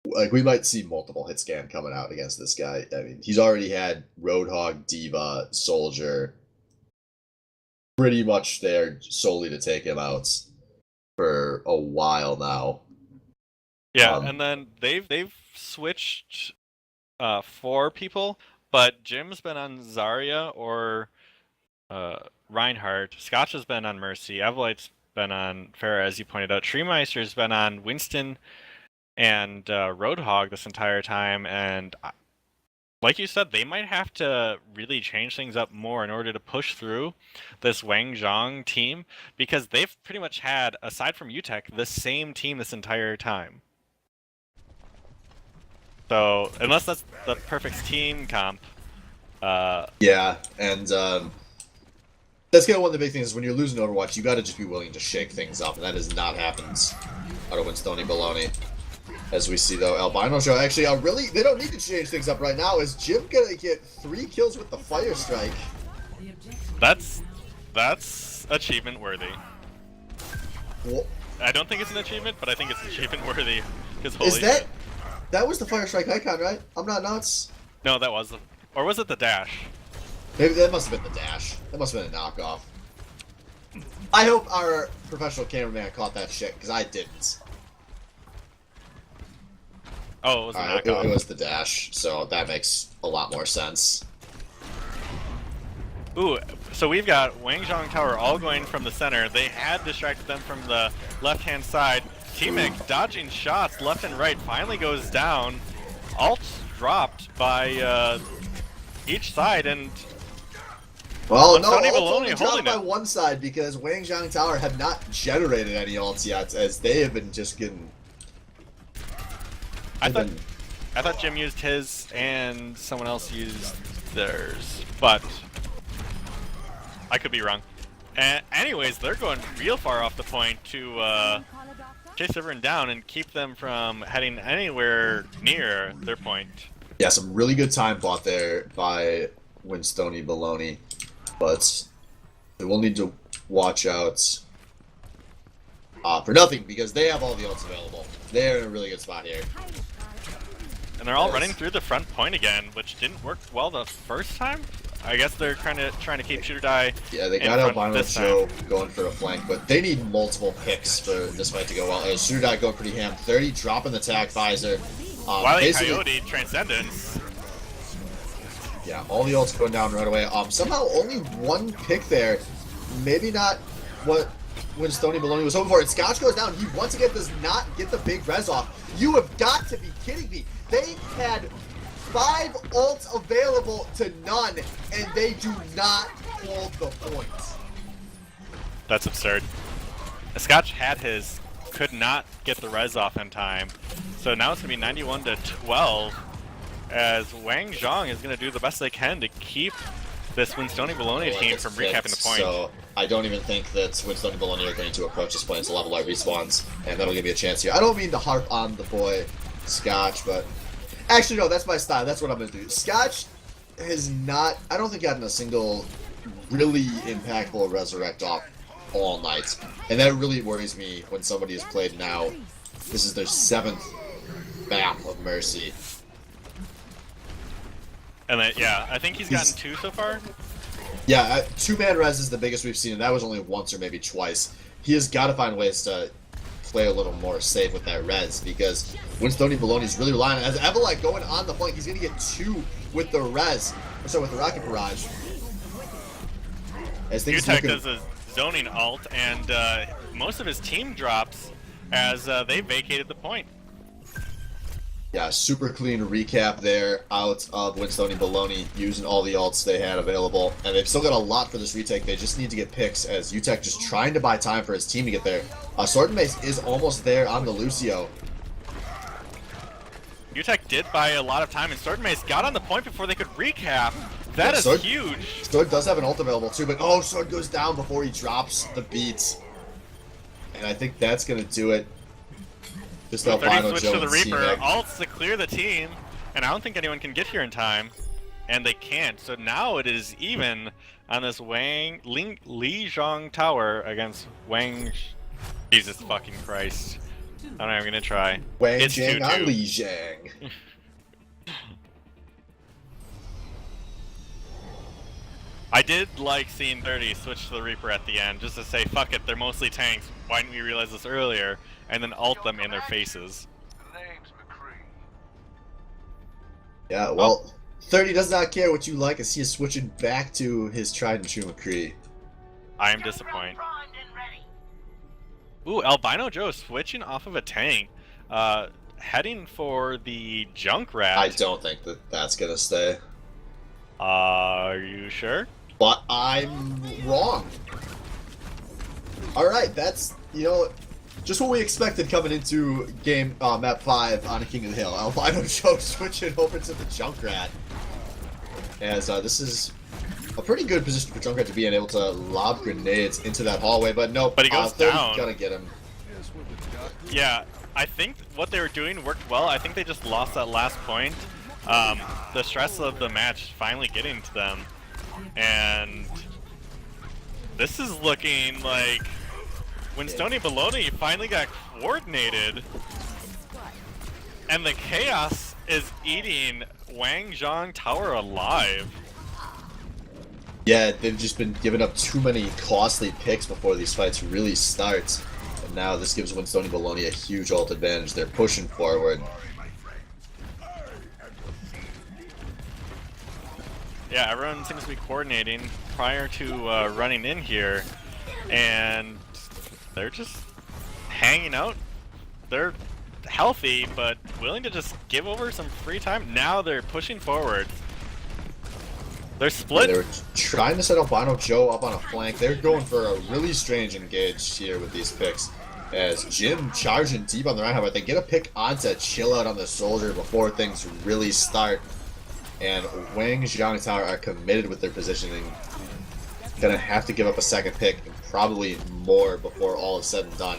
S1: Like, we might see multiple hit scan coming out against this guy. I mean, he's already had Roadhog, Diva, Soldier pretty much there solely to take him out for a while now.
S2: Yeah, and then they've switched 4 people, but Jim's been on Zarya or Reinhardt. Scotch has been on Mercy. Evelite's been on Pharah, as you pointed out. Treemeister's been on Winston and Roadhog this entire time, and like you said, they might have to really change things up more in order to push through this Wangjiang team, because they've pretty much had, aside from UTech, the same team this entire time. So, unless that's the perfect team comp.
S1: Yeah, and that's kind of one of the big things is when you're losing Overwatch, you got to just be willing to shake things up, and that has not happened out of Winstoni Bologna. As we see, though, Albino Show actually they don't need to change things up right now. Is Jim gonna get 3 kills with the Fire Strike?
S2: That's achievement worthy.
S1: Well,
S2: I don't think it's an achievement, but I think it's achievement worthy.
S1: Is that was the Fire Strike icon, right? I'm not nuts.
S2: No, that was or was it the dash?
S1: Maybe that must have been the dash. That must have been a knockoff. I hope our professional cameraman caught that shit, because I didn't.
S2: Oh, it was a knockoff.
S1: It was the dash, so that makes a lot more sense.
S2: Ooh, so we've got Wangjiang Tower all going from the center. They had distracted them from the left-hand side. T-Mech dodging shots left and right, finally goes down. Ult's dropped by each side, and
S1: well, no,
S2: Winstoni
S1: ult's
S2: Bologna
S1: only dropped
S2: holding
S1: by
S2: it.
S1: one side because Wangjiang Tower have not generated any ults yet, as they have been just getting...
S2: I thought Jim used his and someone else used theirs, but I could be wrong. Anyways, they're going real far off the point to chase everyone down and keep them from heading anywhere near their point.
S1: Yeah, some really good time bought there by Winstoni Bologna, but they will need to watch out for nothing because they have all the ults available. They're in a really good spot here.
S2: And they're all running through the front point again, which didn't work well the first time. I guess they're trying to keep Shooter Die.
S1: Yeah, they got Albino Show going for a flank, but they need multiple picks for this fight to go well. Shooter Die going pretty ham. 30 dropping the tag visor.
S2: Wily Coyote Transcendence.
S1: Yeah, all the ults going down right away. Somehow only one pick there. Maybe not what Winstoni Baloney was hoping for. And Scotch goes down. He once again does not get the big res off. You have got to be kidding me. They had 5 ults available to none, and they do not hold the points.
S2: That's absurd. Scotch had his, could not get the res off in time. So now it's going to be 91 to 12 as Wangjiang is going to do the best they can to keep this Winstoni Baloney team from recapping the point.
S1: So I don't even think that Winstoni Baloney are going to approach this point. It's a level our respawns, and that'll give me a chance here. I don't mean to harp on the boy Scotch, but actually no, that's my style. That's what I'm going to do. Scotch has not, I don't think, gotten a single really impactful resurrect off all night, and that really worries me when somebody has played now. This is their 7th map of Mercy.
S2: And then, yeah, I think he's gotten 2 so far.
S1: Yeah, 2-man res is the biggest we've seen, and that was only once or maybe twice. He has got to find ways to play a little more safe with that res, because Winstoni Baloney is really relying on it. As Evelite going on the flank, he's going to get 2 with the res, or sorry, with the rocket barrage. As things
S2: UTech does a zoning alt, and most of his team drops as they vacated the point.
S1: Yeah, super clean recap there out of Winstoni Baloney using all the ults they had available. And they've still got a lot for this retake. They just need to get picks as UTech just trying to buy time for his team to get there. Sword and Mace is almost there on the Lucio.
S2: UTech did buy a lot of time, and Sword and Mace got on the point before they could recap. That is
S1: Sword,
S2: huge.
S1: Sword does have an ult available too, but oh, Sword goes down before he drops the beats. And I think that's going to do it. Just Albino
S2: switch
S1: Joe
S2: to the
S1: and
S2: Reaper,
S1: C-Mac.
S2: ults to clear the team, and I don't think anyone can get here in time, and they can't. So now it is even on this Li Zhang tower against Wang. Jesus fucking Christ! I don't know. I'm gonna try.
S1: Wangjiang on
S2: 2-2.
S1: Li Zhang.
S2: I did like seeing 30 switch to the Reaper at the end, just to say, fuck it, they're mostly tanks. Why didn't we realize this earlier? And then ult them in their faces.
S1: Yeah, well, 30 does not care what you like as he is switching back to his tried and true McCree.
S2: I am disappointed. Ooh, Albino Joe switching off of a tank. Heading for the Junkrat.
S1: I don't think that that's going to stay.
S2: Are you sure?
S1: But I'm wrong. Alright, that's, you know, just what we expected coming into game map 5 on King of the Hill. Albino Joe switching over to the Junkrat. As this is a pretty good position for Junkrat to be in, able to lob grenades into that hallway, but no,
S2: But he goes down.
S1: Gonna get him.
S2: Yeah, I think what they were doing worked well. I think they just lost that last point. The stress of the match finally getting to them. And this is looking like Winstoni Baloney finally got coordinated. And the chaos is eating Wangjiang Tower alive.
S1: Yeah, they've just been giving up too many costly picks before these fights really start. And now this gives Winstoni Baloney a huge ult advantage. They're pushing forward.
S2: Yeah, everyone seems to be coordinating prior to running in here, and they're just hanging out. They're healthy, but willing to just give over some free time. Now they're pushing forward. They're split.
S1: They were trying to set Albino Joe up on a flank. They're going for a really strange engage here with these picks. As Jim charging deep on the right hand, but they get a pick onto chill out on the soldier before things really start. And Wangjiang Tower are committed with their positioning. Gonna have to give up a second pick, and probably more before all is said and done.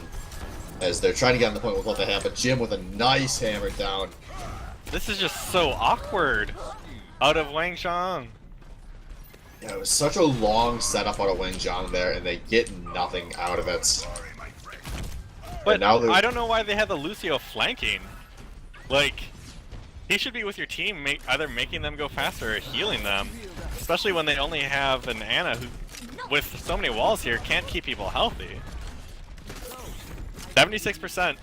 S1: As they're trying to get on the point with what they have, but Jim with a nice hammer down.
S2: This is just so awkward out of Wangjiang.
S1: Yeah, it was such a long setup out of Wangjiang there, and they get nothing out of it.
S2: But
S1: now
S2: I don't know why they have the Lucio flanking. Like, he should be with your team, either making them go faster or healing them. Especially when they only have an Ana who, with so many walls here, can't keep people healthy. 76%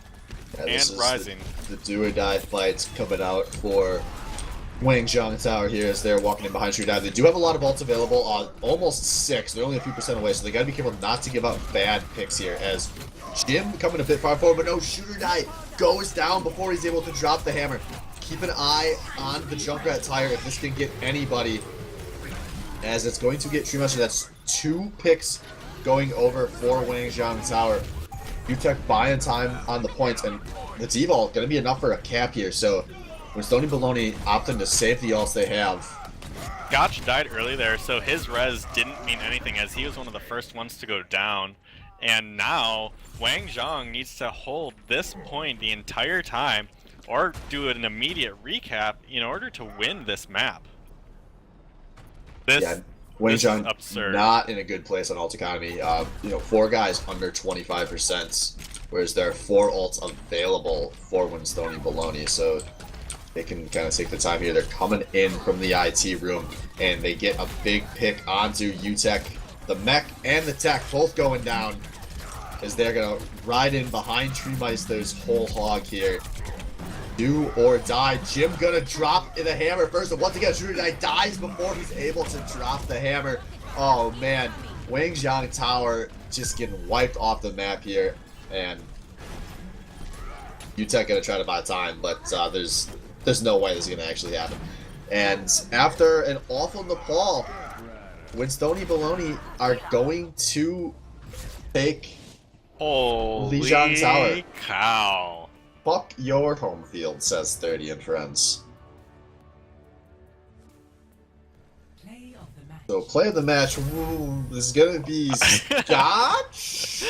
S1: Yeah, this
S2: and
S1: is
S2: rising.
S1: The do or die fights coming out for Wangjiang Tower here as they're walking in behind Shooter Dive. They do have a lot of ults available, almost 6. They're only a few percent away, so they gotta be careful not to give up bad picks here as Jim coming a bit far forward, but no, Shooter Dive goes down before he's able to drop the hammer. Keep an eye on the Junkrat tire if this can get anybody, as it's going to get Tree Master. That's 2 picks going over for Wangjiang Tower. UTech buying time on the points, and the T-Vault going to be enough for a cap here, so Winstoni Baloney opting to save the ults they have.
S2: Gotch died early there, so his res didn't mean anything as he was one of the first ones to go down. And now, Wangjiang needs to hold this point the entire time, or do an immediate recap in order to win this map. This is
S1: Wangjiang
S2: absurd.
S1: Not in a good place on ult economy. 4 guys under 25%, whereas there are 4 ults available for Winstoni Baloney, so they can kind of take the time here. They're coming in from the IT room, and they get a big pick onto UTech. The mech and the tech both going down, as they're going to ride in behind Treemeister's whole hog here. Do or die. Jim gonna drop the hammer first, and once again, Shooter dies before he's able to drop the hammer. Oh man, Wangjiang Tower just getting wiped off the map here, and UTech gonna try to buy time, but there's no way this is gonna actually happen. And after an awful Nepal, Winstoni Baloney are going to take Lijiang Tower.
S2: Cow.
S1: Fuck your home field, says 30 and friends.
S5: Play of the match.
S1: So play of the match, this is gonna be Scotch?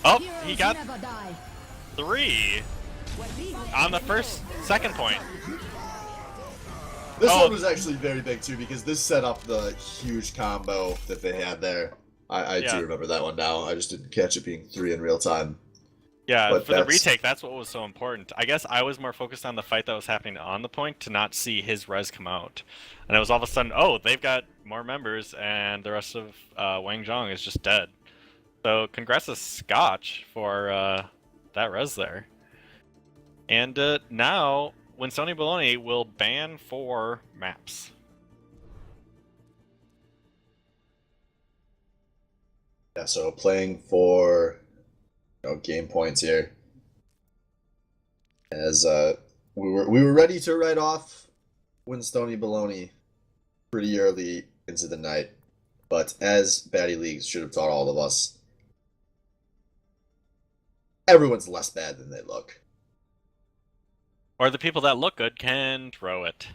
S2: Oh, he got 3 on the second point.
S1: This one was actually very big too, because this set up the huge combo that they had there. I do remember that one now. I just didn't catch it being 3 in real time.
S2: Yeah,
S1: But
S2: for the retake, that's what was so important. I guess I was more focused on the fight that was happening on the point to not see his res come out. And it was all of a sudden, oh, they've got more members, and the rest of Wangjiang is just dead. So congrats to Scotch for that res there. And now, Winstoni Baloney will ban 4 maps.
S1: Yeah, so playing for game points here. As we were ready to write off Winstoni Baloney pretty early into the night, but as Baddie Leagues should have taught all of us, everyone's less bad than they look.
S2: Or the people that look good can throw it.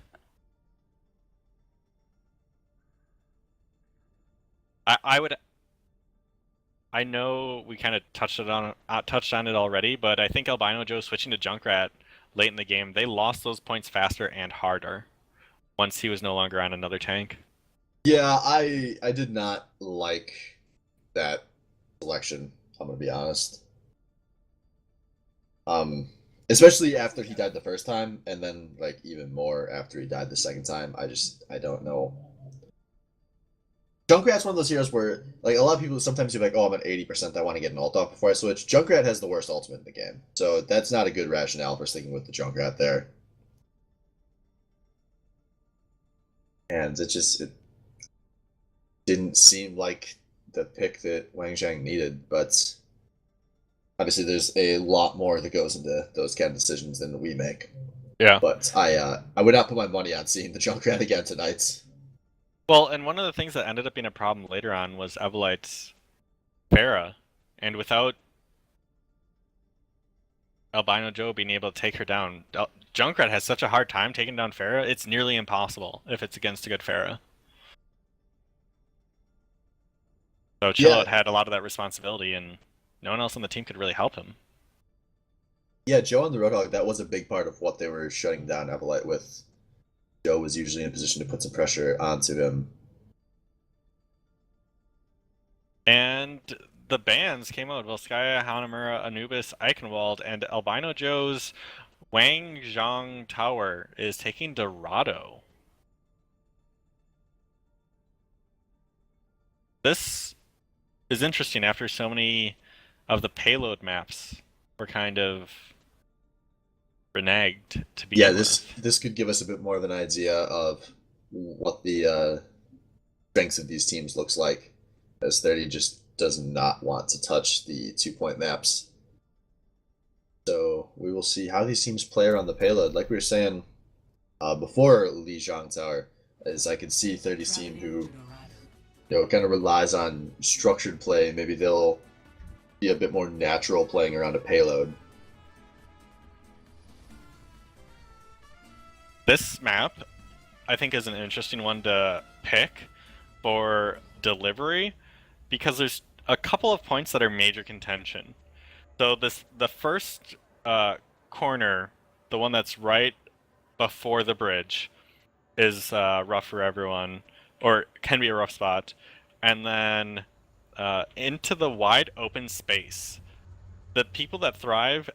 S2: I know we kind of touched on it already, but I think Albino Joe switching to Junkrat late in the game, they lost those points faster and harder once he was no longer on another tank.
S1: Yeah, I did not like that selection, I'm gonna be honest. Especially after he died the first time, and then like even more after he died the second time. I don't know. Junkrat's one of those heroes where, like, a lot of people sometimes you're like, oh, I'm at 80%, I want to get an ult off before I switch. Junkrat has the worst ultimate in the game, so that's not a good rationale for sticking with the Junkrat there. And it didn't seem like the pick that Wangjiang needed, but obviously there's a lot more that goes into those kind of decisions than we make.
S2: Yeah.
S1: But I would not put my money on seeing the Junkrat again tonight.
S2: Well, and one of the things that ended up being a problem later on was Evolite's Pharah, and without Albino Joe being able to take her down, Junkrat has such a hard time taking down Pharah, it's nearly impossible if it's against a good Pharah. So Chillout had a lot of that responsibility, and no one else on the team could really help him.
S1: Yeah, Joe on the Roadhog, that was a big part of what they were shutting down Evolite with. Joe was usually in a position to put some pressure onto him.
S2: And the bans came out. Volskaya, Hanamura, Anubis, Eichenwald, and Albino Joe's Wangjiang Tower is taking Dorado. This is interesting after so many of the payload maps were kind of reneged to be.
S1: Yeah, this could give us a bit more of an idea of what the strengths of these teams looks like, as 30 just does not want to touch the 2-point maps. So we will see how these teams play around the payload. Like we were saying before Lijiang Tower, as I could see 30's team who kind of relies on structured play. Maybe they'll be a bit more natural playing around a payload.
S2: This map, I think, is an interesting one to pick for delivery because there's a couple of points that are major contention. So the first corner, the one that's right before the bridge, is rough for everyone, or can be a rough spot. And then into the wide open space, the people that thrive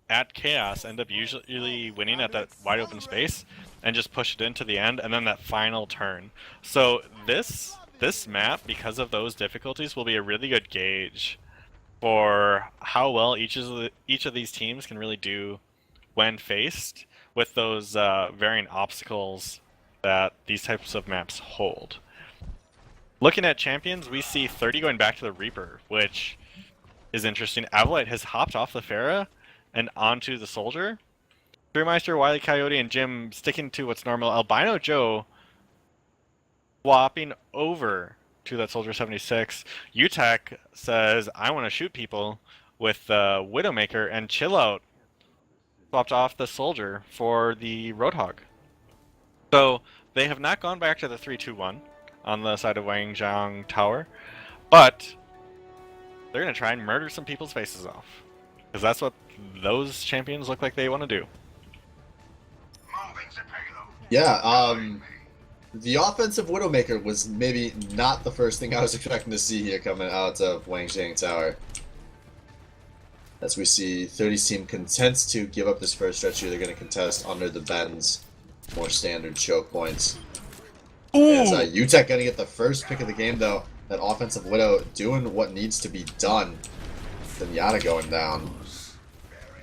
S2: at chaos end up usually winning at that wide open space and just push it into the end, and then that final turn. So this map, because of those difficulties, will be a really good gauge for how well each of these teams can really do when faced with those varying obstacles that these types of maps hold. Looking at champions, we see 30 going back to the Reaper, which is interesting. Avalite has hopped off the Pharah and onto the Soldier. Brewmeister, Wily Coyote, and Jim sticking to what's normal. Albino Joe swapping over to that Soldier 76. UTech says, I want to shoot people with Widowmaker, and Chill Out swapped off the Soldier for the Roadhog. So they have not gone back to the 3-2-1 on the side of Wangjiang Tower, but they're going to try and murder some people's faces off, because that's what those champions look like they want to do.
S1: Yeah, the offensive Widowmaker was maybe not the first thing I was expecting to see here coming out of Wangjiang Tower. As we see 30's team content to give up this first stretch here, they're going to contest under the bends, more standard choke points. As UTech going to get the first pick of the game, though. That offensive Widow doing what needs to be done. Zenyatta going down.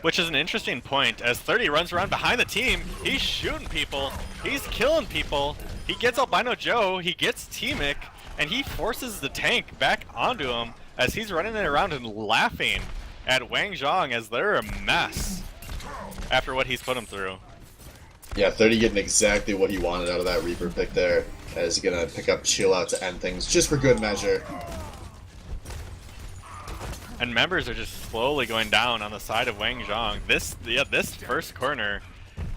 S2: Which is an interesting point, as 30 runs around behind the team. He's shooting people. He's killing people. He gets Albino Joe. He gets T-Mic. And he forces the tank back onto him as he's running around and laughing at Wangjiang as they're a mess after what he's put him through.
S1: Yeah, 30 getting exactly what he wanted out of that Reaper pick there. As he's going to pick up Chill Out to end things just for good measure.
S2: And members are just slowly going down on the side of Wangjiang. This first corner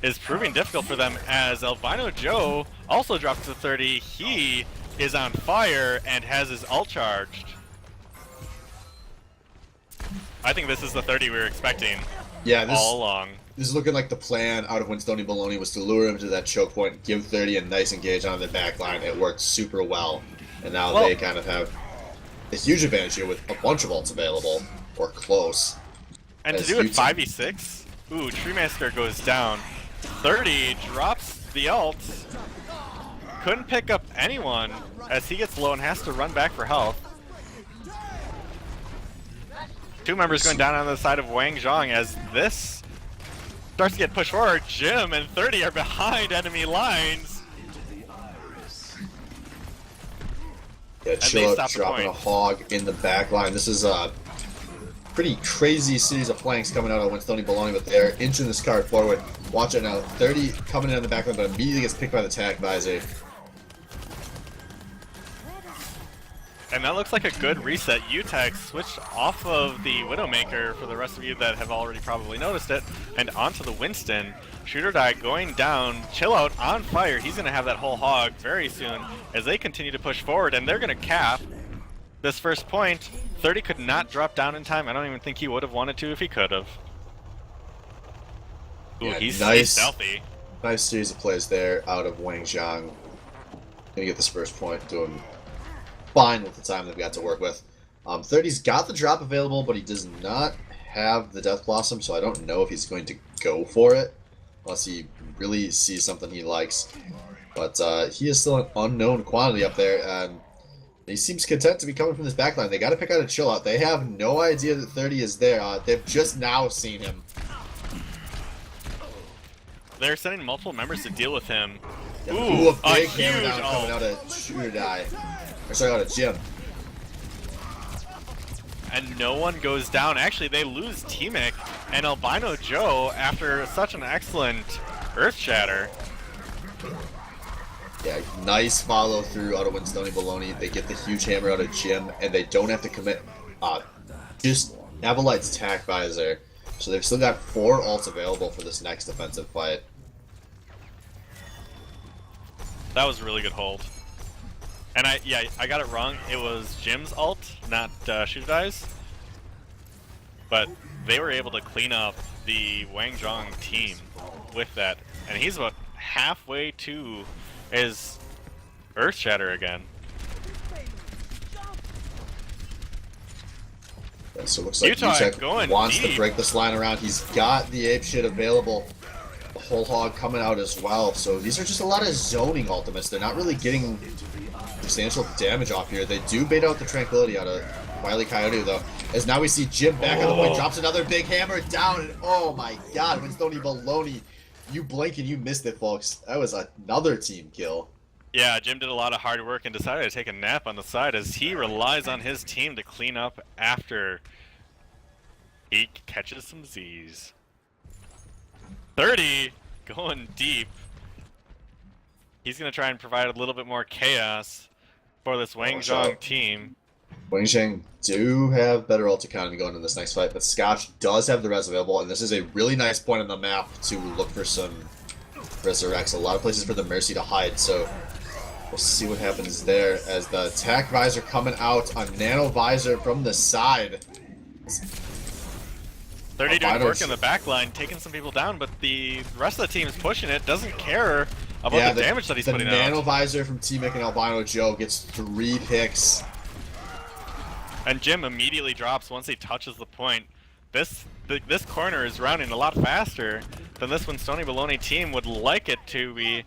S2: is proving difficult for them, as Albino Joe also drops to 30. He is on fire and has his ult charged. I think this is the 30 we were expecting all along.
S1: This is looking like the plan out of Winstoni Baloney was to lure him to that choke point, give 30 a nice engage on the back line. It worked super well. And now they kind of have a huge advantage here with a bunch of ults available, or close.
S2: And to do it 5v6? Ooh, Treemaster goes down. 30 drops the ult. Couldn't pick up anyone as he gets low and has to run back for health. Two members going down on the side of Wangjiang as this starts to get pushed forward. Jim and 30 are behind enemy lines.
S1: Yeah, Chill Out dropping a hog in the back line. This is a pretty crazy series of flanks coming out of Winstoni Baloney, but they're inching this card forward. Watch it now. 30 coming in on the back line, but immediately gets picked by the tag visor.
S2: And that looks like a good reset. UTech switched off of the Widowmaker, for the rest of you that have already probably noticed it, and onto the Winston. Shooter Die going down. Chill Out on fire. He's going to have that whole hog very soon as they continue to push forward, and they're going to cap this first point. 30 could not drop down in time. I don't even think he would have wanted to if he could have. Ooh,
S1: Yeah,
S2: he's stealthy.
S1: Nice series of plays there out of Wangjiang. Gonna get this first point, doing fine with the time they've got to work with. 30's got the drop available, but he does not have the Death Blossom, so I don't know if he's going to go for it unless he really sees something he likes. But he is still an unknown quantity up there, and he seems content to be coming from this backline. They got to pick out a Chill Out. They have no idea that 30 is there. They've just now seen him.
S2: they're sending multiple members to deal with him.
S1: Ooh, a big
S2: huge
S1: hammer down coming
S2: ult.
S1: out of Shooter Die. Or sorry, out of Jim.
S2: And no one goes down. Actually, they lose T-Mic and Albino Joe after such an excellent Earth Shatter.
S1: Yeah, nice follow through out of Winstoni Baloney. They get the huge hammer out of Jim, and they don't have to commit. Just Avalite's Tack Visor. So they've still got 4 ults available for this next defensive fight.
S2: That was a really good hold. And I got it wrong. It was Jim's ult, not Shooter Die's. But they were able to clean up the Wangjiang team with that. And he's about halfway to his Earth Shatter again.
S1: Yeah, so it looks like
S2: Utah
S1: Utah
S2: going
S1: wants
S2: deep.
S1: to break this line around. He's got the ape shit available. The whole hog coming out as well. So these are just a lot of zoning ultimates. They're not really getting substantial damage off here. They do bait out the tranquility out of Wily Coyote though. As now we see Jim back on the point, drops another big hammer down, and oh my god, Winstoni Baloney. You blink and you missed it, folks. That was another team kill.
S2: Yeah, Jim did a lot of hard work and decided to take a nap on the side as he relies on his team to clean up after he catches some Z's. 30 going deep. He's going to try and provide a little bit more chaos for this Wangjiang team.
S1: Wangjiang do have better ult economy going in this next fight, but Scotch does have the res available, and this is a really nice point on the map to look for some resurrects. A lot of places for the Mercy to hide, so we'll see what happens there as the attack visor coming out, a nano visor from the side.
S2: 30 doing work in the back line, taking some people down, but the rest of the team is pushing it, doesn't care about the damage that he's putting out.
S1: The nano visor from T-Mic and Albino Joe gets 3 picks.
S2: And Jim immediately drops once he touches the point. This corner is rounding a lot faster than this Winstoni Baloney team would like it to be.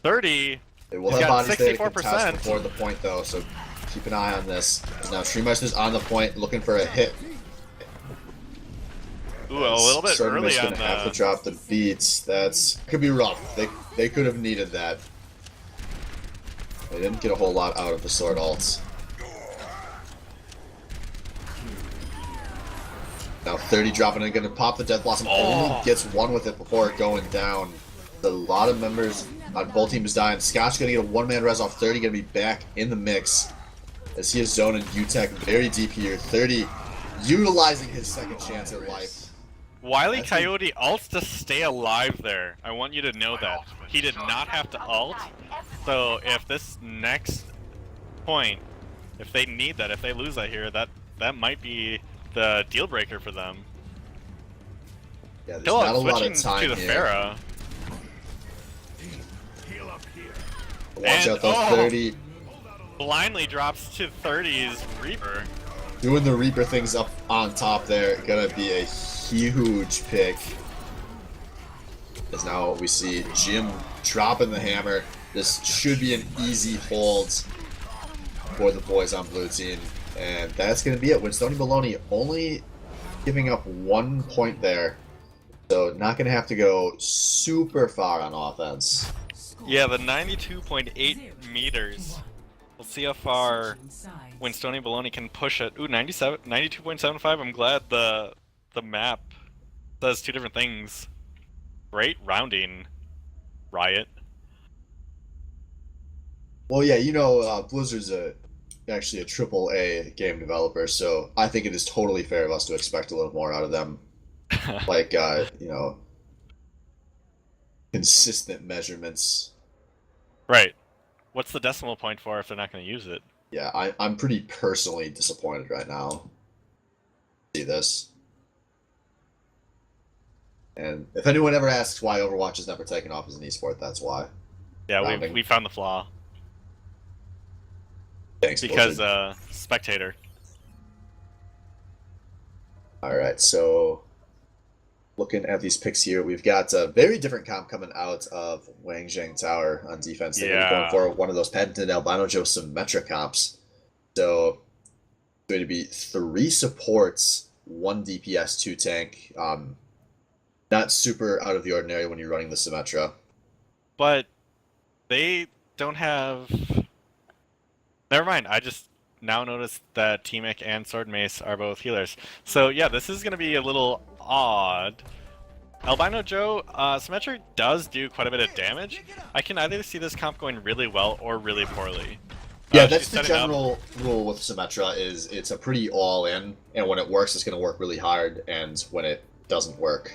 S2: 30.
S1: They will
S2: He's
S1: have
S2: got
S1: bodies there to
S2: 64%.
S1: contest before the point though, so keep an eye on this. Now Streammeister's on the point looking for a hit.
S2: Ooh, a little bit early on
S1: gonna have to drop the beats. That's could be rough. They could have needed that. They didn't get a whole lot out of the sword ults. Now 30 dropping and gonna pop the Death Blossom. Only gets 1 with it before it going down. A lot of members on both teams dying. Scotch gonna get a 1-man res off. 30 gonna be back in the mix as he is zoning UTech very deep here. 30 utilizing his second chance at life.
S2: Wily Coyote ults to stay alive there. I want you to know that. He did not have to ult. So if this next point, if they need that, if they lose that here, that might be the deal breaker for them.
S1: Yeah, there's not a lot of time
S2: to the
S1: here.
S2: Pharah.
S1: Watch out though, 30.
S2: Blindly drops to 30's Reaper.
S1: Doing the Reaper things up on top there, gonna be a huge pick. As now we see Jim dropping the hammer. This should be an easy hold for the boys on blue team. And that's gonna be it. Winstoni Baloney only giving up 1 point there. So not gonna have to go super far on offense.
S2: Yeah, the 92.8 meters. We'll see how far Winstoni Baloney can push it. Ooh, 92.75. I'm glad the map does 2 different things. Great rounding, Riot.
S1: Well, yeah, you know, Blizzard's actually a AAA game developer, so I think it is totally fair of us to expect a little more out of them. Like, you know, consistent measurements.
S2: Right. What's the decimal point for if they're not going to use it?
S1: Yeah, I'm pretty personally disappointed right now. See this. And if anyone ever asks why Overwatch is never taken off as an esport, that's why.
S2: Yeah, we found the flaw.
S1: Thanks,
S2: because
S1: Blizzard.
S2: spectator.
S1: Alright, so looking at these picks here, we've got a very different comp coming out of Wangjiang Tower on defense. They're going for one of those patented Albino Joe symmetric comps. So it's going to be 3 supports, 1 DPS, 2 tank. not super out of the ordinary when you're running the Symmetra.
S2: But they don't have... Never mind, I just now noticed that T-Mic and Sword Mace are both healers. So yeah, this is going to be a little odd. Albino Joe, Symmetra does do quite a bit of damage. I can either see this comp going really well or really poorly.
S1: Yeah, that's
S2: she's
S1: the
S2: setting up-
S1: general rule with Symmetra, is it's a pretty all-in, and when it works, it's going to work really hard, and when it doesn't work,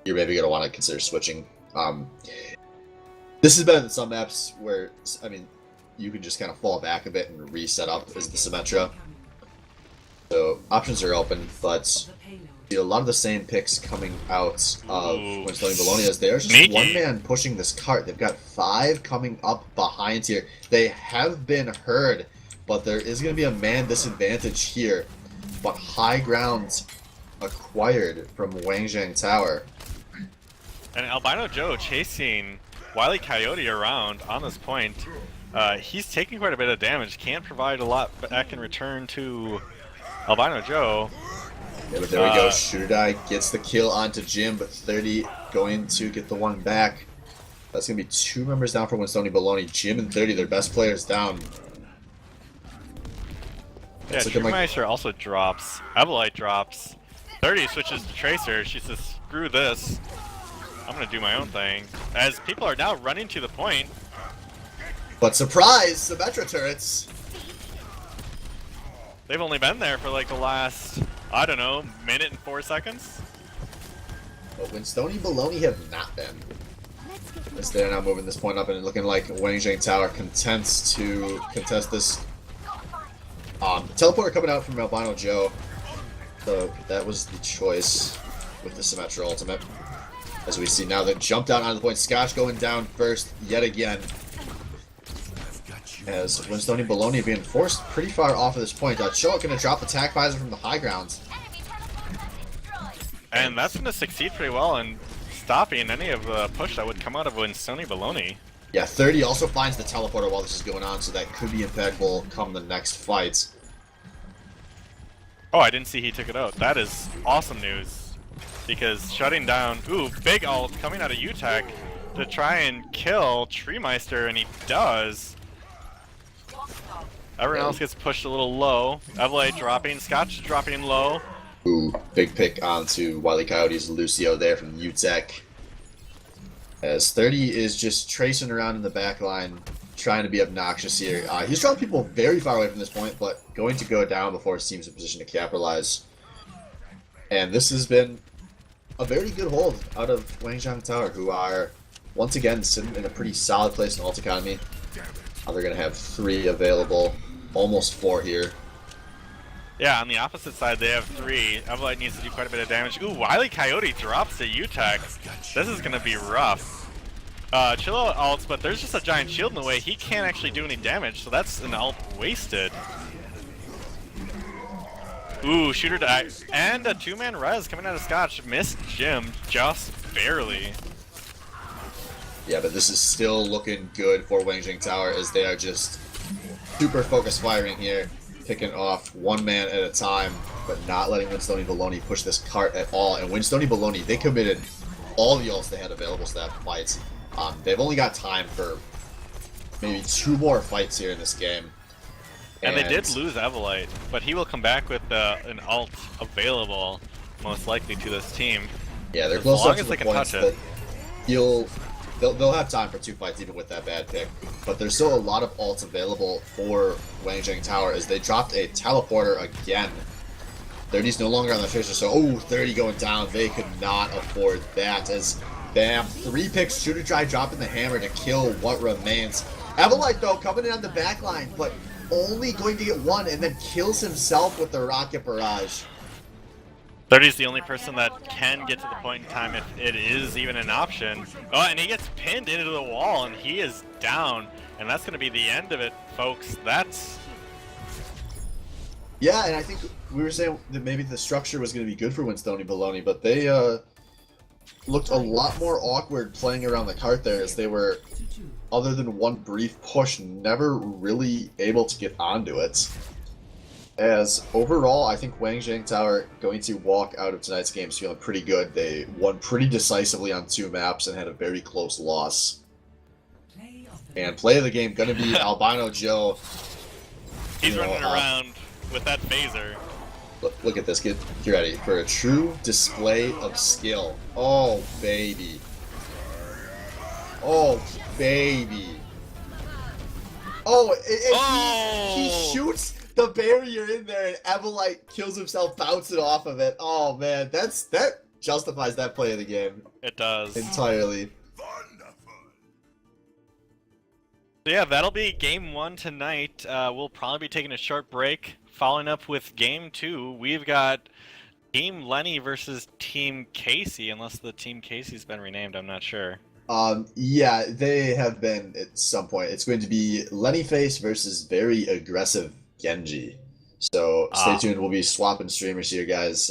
S1: you're maybe going to want to consider switching. This is better than some maps where, I mean, you can just kind of fall back a bit and reset up as the Symmetra. So options are open, but
S5: The payload.
S1: a lot of the same picks coming out of
S2: Ooh.
S1: Winstoni Bologna, as there's just
S2: Sneaky.
S1: one man pushing this cart. They've got 5 coming up behind here. They have been heard, but there is going to be a man disadvantage here. But high ground acquired from Wangjiang Tower.
S2: And Albino Joe chasing Wily Coyote around on this point. He's taking quite a bit of damage, can't provide a lot back in return to Albino Joe.
S1: Yeah, but there we go. Shooter Die gets the kill onto Jim, but 30 going to get the one back. That's going to be 2 members down for Winstoni Bologna. Jim and 30, their best players down.
S2: Yeah,
S1: It's looking like
S2: True also drops. Evelite drops. 30 switches to Tracer. She says, screw this. I'm going to do my own thing. As people are now running to the point.
S1: But surprise, Symmetra turrets.
S2: They've only been there for like the last, I don't know, minute and 4 seconds.
S1: But Winstoni Bologna have not been. As they're now moving this point up and looking like Wangjiang Tower contents to contest this. Teleporter coming out from Albino Joe. So that was the choice with the Symmetra ultimate. As we see now, the jump down onto the point. Scotch going down first yet again. As Winstoni Bologna being forced pretty far off of this point. Chill going to drop the attack visor from the high ground.
S2: And that's going to succeed pretty well in stopping any of the push that would come out of Winstoni Bologna.
S1: Yeah, 30 also finds the teleporter while this is going on, so that could be impeccable come the next fight.
S2: Oh, I didn't see he took it out. That is awesome news. Because shutting down... Ooh, big ult coming out of UTech to try and kill Treemeister, and he does. Everyone else gets pushed a little low. Evelite dropping. Scotch dropping low.
S1: Ooh, big pick onto Wily Coyote's Lucio there from UTech. As 30 is just tracing around in the back line, trying to be obnoxious here. He's drawing people very far away from this point, but going to go down before his team's in position to capitalize. And this has been a very good hold out of Wangjiang Tower, who are, once again, sitting in a pretty solid place in ult economy. They're going to have 3 available, almost 4 here.
S2: Yeah, on the opposite side, they have 3. Evelite needs to do quite a bit of damage. Ooh, Wily Coyote drops to UTech. This is going to be rough. Chillo ults, but there's just a giant shield in the way. He can't actually do any damage, so that's an ult wasted. Ooh, Shooter Die. And a 2-man res coming out of Scotch. Missed Jim just barely.
S1: Yeah, but this is still looking good for Wangjiang Tower, as they are just super focused firing here. Picking off one man at a time, but not letting Winstoni Bologna push this cart at all. And Winstoni Bologna, they committed all the ults they had available to that fight. They've only got time for maybe 2 more fights here in this game.
S2: And they did lose Evelite, but he will come back with an ult available, most likely, to this team.
S1: Yeah, they're
S2: As
S1: close
S2: long
S1: up to
S2: as
S1: the
S2: they can
S1: points
S2: touch
S1: that
S2: it.
S1: they'll have time for 2 fights even with that bad pick. But there's still a lot of ults available for Wangjiang Tower, as they dropped a teleporter again. 30's no longer on the Tracer, so 30 going down. They could not afford that, as bam, 3 picks, Shooter Try dropping the hammer to kill what remains. Evelite, though, coming in on the back line, but only going to get 1, and then kills himself with the rocket barrage.
S2: 30's the only person that can get to the point in time if it is even an option. Oh, and he gets pinned into the wall, and he is down. And that's going to be the end of it, folks. That's...
S1: Yeah, and I think we were saying that maybe the structure was going to be good for Winstoni Bologna, but they looked a lot more awkward playing around the cart there, as they were, other than one brief push, never really able to get onto it. As overall, I think Wangjiang Tower going to walk out of tonight's games feeling pretty good. They won pretty decisively on 2 maps and had a very close loss.
S5: Play of the
S1: And play of the game going to be Albino Joe.
S2: He's
S1: You know,
S2: running around with that phaser.
S1: Look at this. Get ready for a true display of skill. Oh, baby. Oh, baby. Oh, and he shoots the barrier in there, and Evelite kills himself bouncing off of it. Oh, man. That justifies that play of the game
S2: It does.
S1: entirely.
S2: So yeah, that'll be game 1 tonight. We'll probably be taking a short break. Following up with game 2, we've got Team Lenny versus Team Casey, unless the Team Casey's been renamed, I'm not sure.
S1: Yeah, they have been at some point. It's going to be Lenny Face versus very aggressive Genji. So stay tuned. We'll be swapping streamers here, guys.